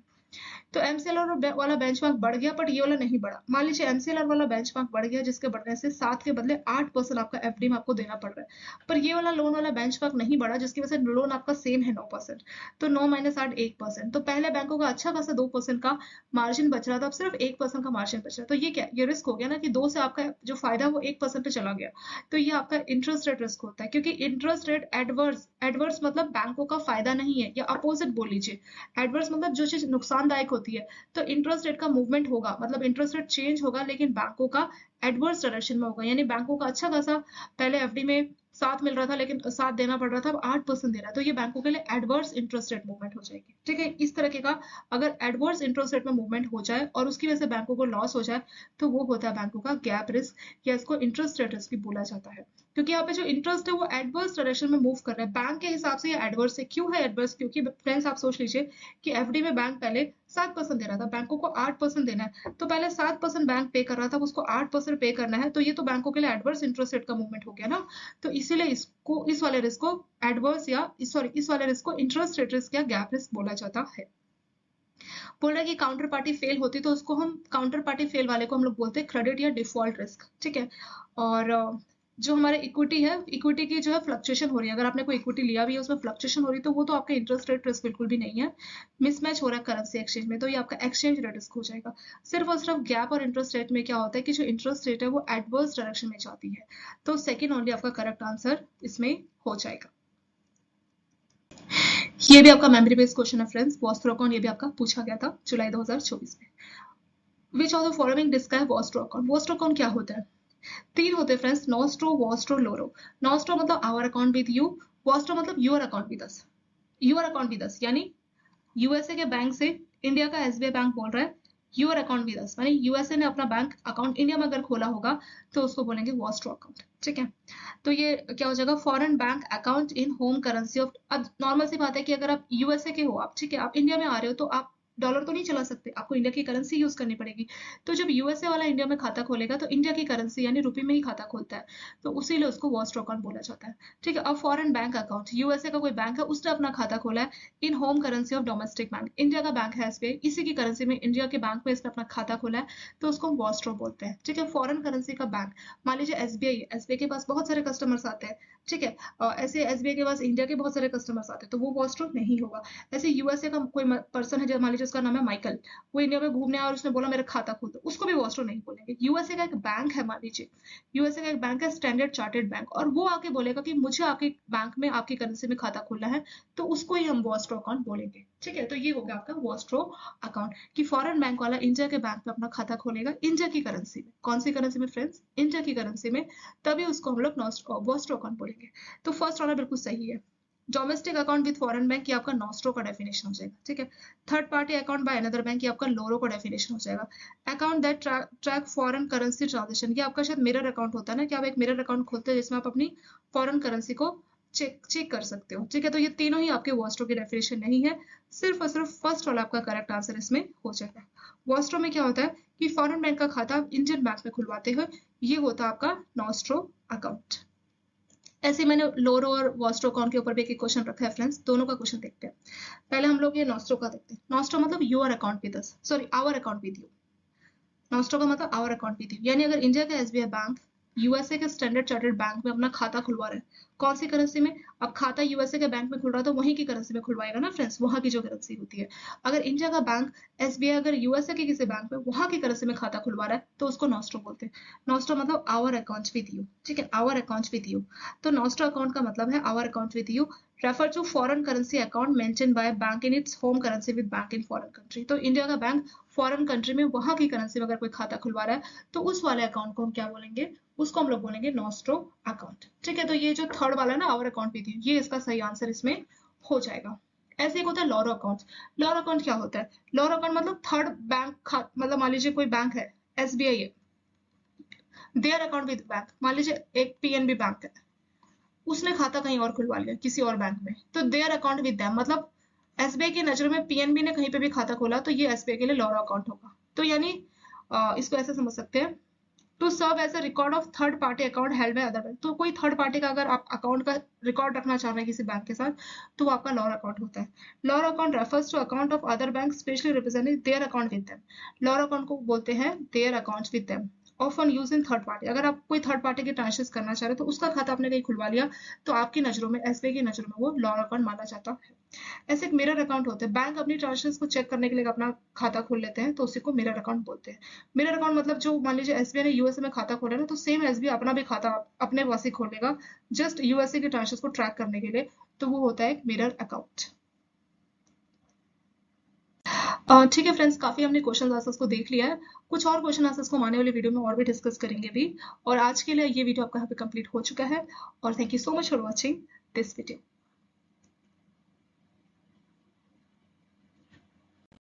तो एमसीएलआर वाला बेंचमार्क बढ़ गया बट ये वाला नहीं बढ़ा। मान लीजिए एमसीएलआर वाला बेंचमार्क बढ़ गया, जिसके बढ़ने से 7 के बदले 8% आपका एफडी में आपको देना पड़ रहा है, पर ये वाला लोन वाला बेंचमार्क नहीं बढ़ा, जिसकी वजह से लोन आपका सेम है 9%, तो 9 माइनस 8 1%। तो पहले बैंकों का अच्छा खासा 2% का मार्जिन बच रहा था, अब सिर्फ 1% का मार्जिन बच रहा है। तो ये क्या, ये रिस्क हो गया ना कि 2 से आपका जो फायदा है वो 1% पे चला गया। तो ये आपका इंटरेस्ट रेट रिस्क होता है, क्योंकि इंटरेस्ट रेट एडवर्स, एडवर्स मतलब बैंकों का फायदा नहीं है, या अपोजिट बोल लीजिए। एडवर्स मतलब जो चीज नुकसानदायक होती है, तो इंटरेस्ट रेट का मूवमेंट होगा, मतलब इंटरेस्ट रेट चेंज होगा, लेकिन बैंकों का एडवर्स डायरेक्शन में होगा, यानी बैंकों का अच्छा खासा पहले एफडी में 7 मिल रहा था लेकिन 7 देना पड़ रहा था, अब 8% दे रहा है, तो ये बैंकों के लिए एडवर्स इंटरेस्ट रेट मूवमेंट हो जाएगी। ठीक है, इस तरह का अगर एडवर्स इंटरेस्ट रेट में मूवमेंट हो जाए और उसकी वजह से बैंकों को लॉस हो जाए, तो वो होता है बैंकों का गैप रिस्क, या इसको इंटरेस्ट रेट रिस्क भी बोला जाता है। क्योंकि यहाँ पे जो इंटरेस्ट है वो एडवर्स डायरेक्शन में मूव कर रहा है बैंक के हिसाब से, ये एडवर्स है। क्यों है एडवर्स? क्योंकि फ्रेंड्स आप सोच लीजिए कि एफडी में बैंक पहले 7% दे रहा था, बैंकों को 8% देना है, तो पहले 7% बैंक पे कर रहा था, उसको 8% पे करना है, तो ये तो बैंकों के लिए एडवर्स इंटरेस्ट रेट का मूवमेंट हो गया ना। तो इसीलिए इसको, इस वाले रिस्क को एडवर्स या सॉरी इस वाले रिस्क को इंटरेस्ट रेट रिस्क या गैप रिस्क बोला जाता है। बोल रहा है कि काउंटर पार्टी फेल होती तो उसको हम, काउंटर पार्टी फेल वाले को हम लोग बोलते हैं क्रेडिट या डिफॉल्ट रिस्क। ठीक है, और जो हमारे इक्विटी है, इक्विटी की जो है फ्लक्चुएशन हो रही है, अगर आपने कोई इक्विटी लिया भी है उसमें फ्लक्चुएशन हो रही है, तो वो तो आपका इंटरेस्ट रेट रिस्क बिल्कुल भी नहीं है। मिसमैच हो रहा है करेंसी एक्सचेंज में, तो ये आपका एक्सचेंज रेट रिस्क हो जाएगा। सिर्फ और सिर्फ गैप और इंटरेस्ट रेट में क्या होता है कि जो इंटरेस्ट रेट है वो एडवर्स डायरेक्शन में जाती है, तो सेकेंड ओनली आपका करेक्ट आंसर इसमें हो जाएगा। ये भी आपका मेमोरी बेस्ड क्वेश्चन है फ्रेंड्स, वॉस्ट्रो अकाउंट, ये भी आपका पूछा गया था जुलाई 2024 में। Which of the following describe vostro account? Vostro account क्या होता है? तीन होते हैं friends, nostro, vostro, loro. Nostro मतलब our account with you, vostro मतलब your account with us. Your account with us यानी यूएसए के बैंक से इंडिया का एसबीआई बैंक बोल रहा है योर अकाउंट विद अस, यानी यूएसए ने अपना बैंक अकाउंट इंडिया में अगर खोला होगा तो उसको बोलेंगे वॉस्ट्रो अकाउंट। ठीक है, तो ये क्या हो जाएगा, foreign bank account in home currency of. अब नॉर्मल सी बात है कि अगर आप यूएसए के हो, आप ठीक है, आप इंडिया में आ रहे हो तो आप डॉलर तो नहीं चला सकते, आपको इंडिया की करेंसी यूज करनी पड़ेगी। तो जब यूएसए वाला इंडिया में खाता खोलेगा तो इंडिया की करेंसी यानी रुपए में ही खाता खोलता है, तो उसीलिए उसको वॉस्ट्रो अकाउंट बोला जाता है। ठीक है, अब फॉरेन बैंक अकाउंट, यूएसए का कोई बैंक है, उसने अपना खाता खोला है in home currency of domestic bank, India का बैंक है एसबीआई, इसी की करेंसी में इंडिया के बैंक में इसने अपना खाता खोला है, तो उसको हम वॉस्ट्रो बोलते हैं। ठीक है, फॉरेन करेंसी का बैंक, मान लीजिए एसबीआई है, एसबीआई के पास बहुत सारे कस्टमर्स आते हैं। ठीक है, ऐसे एसबीआई के पास इंडिया के बहुत सारे कस्टमर्स आते हैं, तो वो वॉस्ट्रो नहीं होगा। ऐसे यूएसए का कोई पर्सन है, मान लीजिए उसका नाम है माइकल, वो इंडिया में घूमने आया और उसने बोला मेरा खाता खोल दो, उसको भी वॉस्ट्रो नहीं बोलेंगे। यूएसए का एक बैंक है, मान लीजिए यूएसए का एक बैंक है स्टैंडर्ड चार्टर्ड बैंक, और वो आके बोलेगा कि मुझे आपके बैंक में आपकी करेंसी में खाता खोलना है, तो उसको ही हम वॉस्ट्रो अकाउंट बोलेंगे। ठीक है, तो ये हो गया आपका वॉस्ट्रो अकाउंट, कि फॉरेन बैंक वाला इंडिया के बैंक में अपना खाता खोलेगा इंडिया की करेंसी में। कौन सी करेंसी में फ्रेंड्स? इंडिया की करेंसी में, तभी उसको हम लोग वॉस्ट्रो अकाउंट बोलेंगे। तो फर्स्ट वाला बिल्कुल सही है। Domestic account with foreign bank, ये आपका नॉस्ट्रो का डेफिनेशन हो जाएगा। ठीक है, third party account by another bank, ये आपका लोरो का डेफिनेशन हो जाएगा। Account that track foreign currency transaction, ये आपका शायद मिरर अकाउंट होता है ना, कि आप एक मिरर अकाउंट खोलते हैं जिसमें आप अपनी फॉरेन करेंसी को चेक कर सकते हो। ठीक है, तो ये तीनों ही आपके वॉस्ट्रो की डेफिनेशन नहीं है, सिर्फ और सिर्फ फर्स्ट वाला आपका करेक्ट आंसर इसमें हो जाएगा। वॉस्ट्रो में क्या होता है कि फॉरेन बैंक का खाता आप इंडियन बैंक में खुलवाते हो, ये होता है आपका नॉस्ट्रो अकाउंट। ऐसे मैंने लोरो और वॉस्ट्रो अकाउंट के ऊपर भी एक क्वेश्चन रखा है फ्रेंड्स, दोनों का क्वेश्चन देखते हैं। पहले हम लोग ये नॉस्ट्रो का देखते हैं। नॉस्ट्रो मतलब your account with us, sorry our account with you. Nostro का मतलब आवर अकाउंट विद यू, यानी अगर इंडिया का एसबीआई बैंक यूएसए के स्टैंडर्ड चार्टर्ड बैंक में अपना खाता खुलवा रहे हैं, कौन सी करेंसी में? अब खाता यूएसए के बैंक में खुल रहा है तो वहीं की करेंसी में खुलवाएगा ना फ्रेंड्स, वहां की जो करेंसी होती है। अगर इंडिया का बैंक एसबीआई अगर यूएसए के किसी बैंक में वहां की करेंसी में खाता खुलवा रहा है तो उसको नॉस्ट्रो बोलते हैं। नॉस्ट्रो मतलब आवर अकाउंट विद यू। ठीक है, आवर अकाउंट विद यू, तो नॉस्ट्रो अकाउंट का मतलब है our account with you, refer to foreign currency account maintain by bank in its home currency with bank in foreign country. तो India का bank foreign country में वहां की currency में अगर कोई खाता खुलवा रहा है तो उस वाले अकाउंट को हम क्या बोलेंगे? उसको हम लोग बोलेंगे नॉस्ट्रो अकाउंट। ठीक है, तो ये जो थर्ड वाला है ना आवर अकाउंट विद यू, ये इसका सही आंसर इसमें हो जाएगा। ऐसे एक होता है लॉरो अकाउंट। लॉरो अकाउंट क्या होता है? लॉरो अकाउंट मतलब थर्ड बैंक, मतलब मान लीजिए कोई बैंक है, एसबीआई है, देयर अकाउंट विद बैंक, मान लीजिए एक पीएनबी बैंक है, उसने खाता कहीं और खुलवा लिया किसी और बैंक में, तो देयर अकाउंट विद देम, मतलब एसबीआई की नजर में पीएनबी ने कहीं पे भी खाता खोला तो ये एसबीआई के लिए लॉरो अकाउंट होगा। तो यानी इसको ऐसे समझ सकते हैं, to serve as a record of third party account held by other bank. तो कोई थर्ड पार्टी का अगर आप अकाउंट का रिकॉर्ड रखना चाह रहे हैं किसी बैंक के साथ, तो वो आपका लॉर अकाउंट होता है। Loro account refers to account of other bank specially representing their account with them. Loro account को बोलते हैं their account with them, often use in third party. अगर आप कोई थर्ड पार्टी के ट्रांजेक्शन करना चाह रहे हो तो उसका खाता आपने कहीं खुलवा लिया तो आपकी नजरों में, एसबीआई की नजरों में वो लॉर अकाउंट माना जाता है। ऐसे एक मिरर अकाउंट होते हैं, बैंक अपनी ट्रांजेक्शन को चेक करने के लिए अपना खाता खोल लेते हैं तो उसी को मिरर अकाउंट बोलते हैं। मिरर अकाउंट मतलब जो मान लीजिए एसबीआई ने यूएसए में खाता खोला ना, तो सेम एसबीआई अपना भी खाता अपने पास ही खोलेगा, जस्ट यूएसए के ट्रांजेक्शन को ट्रैक करने के लिए, तो वो होता है एक मिरर अकाउंट। ठीक है फ्रेंड्स, काफी हमने क्वेश्चन आंसर्स को देख लिया है, कुछ और क्वेश्चन आंसर्स को हम आने वाले वीडियो में और भी डिस्कस करेंगे भी। और आज के लिए ये वीडियो आपका यहाँ पे कंप्लीट हो चुका है, और thank you so much for watching this video.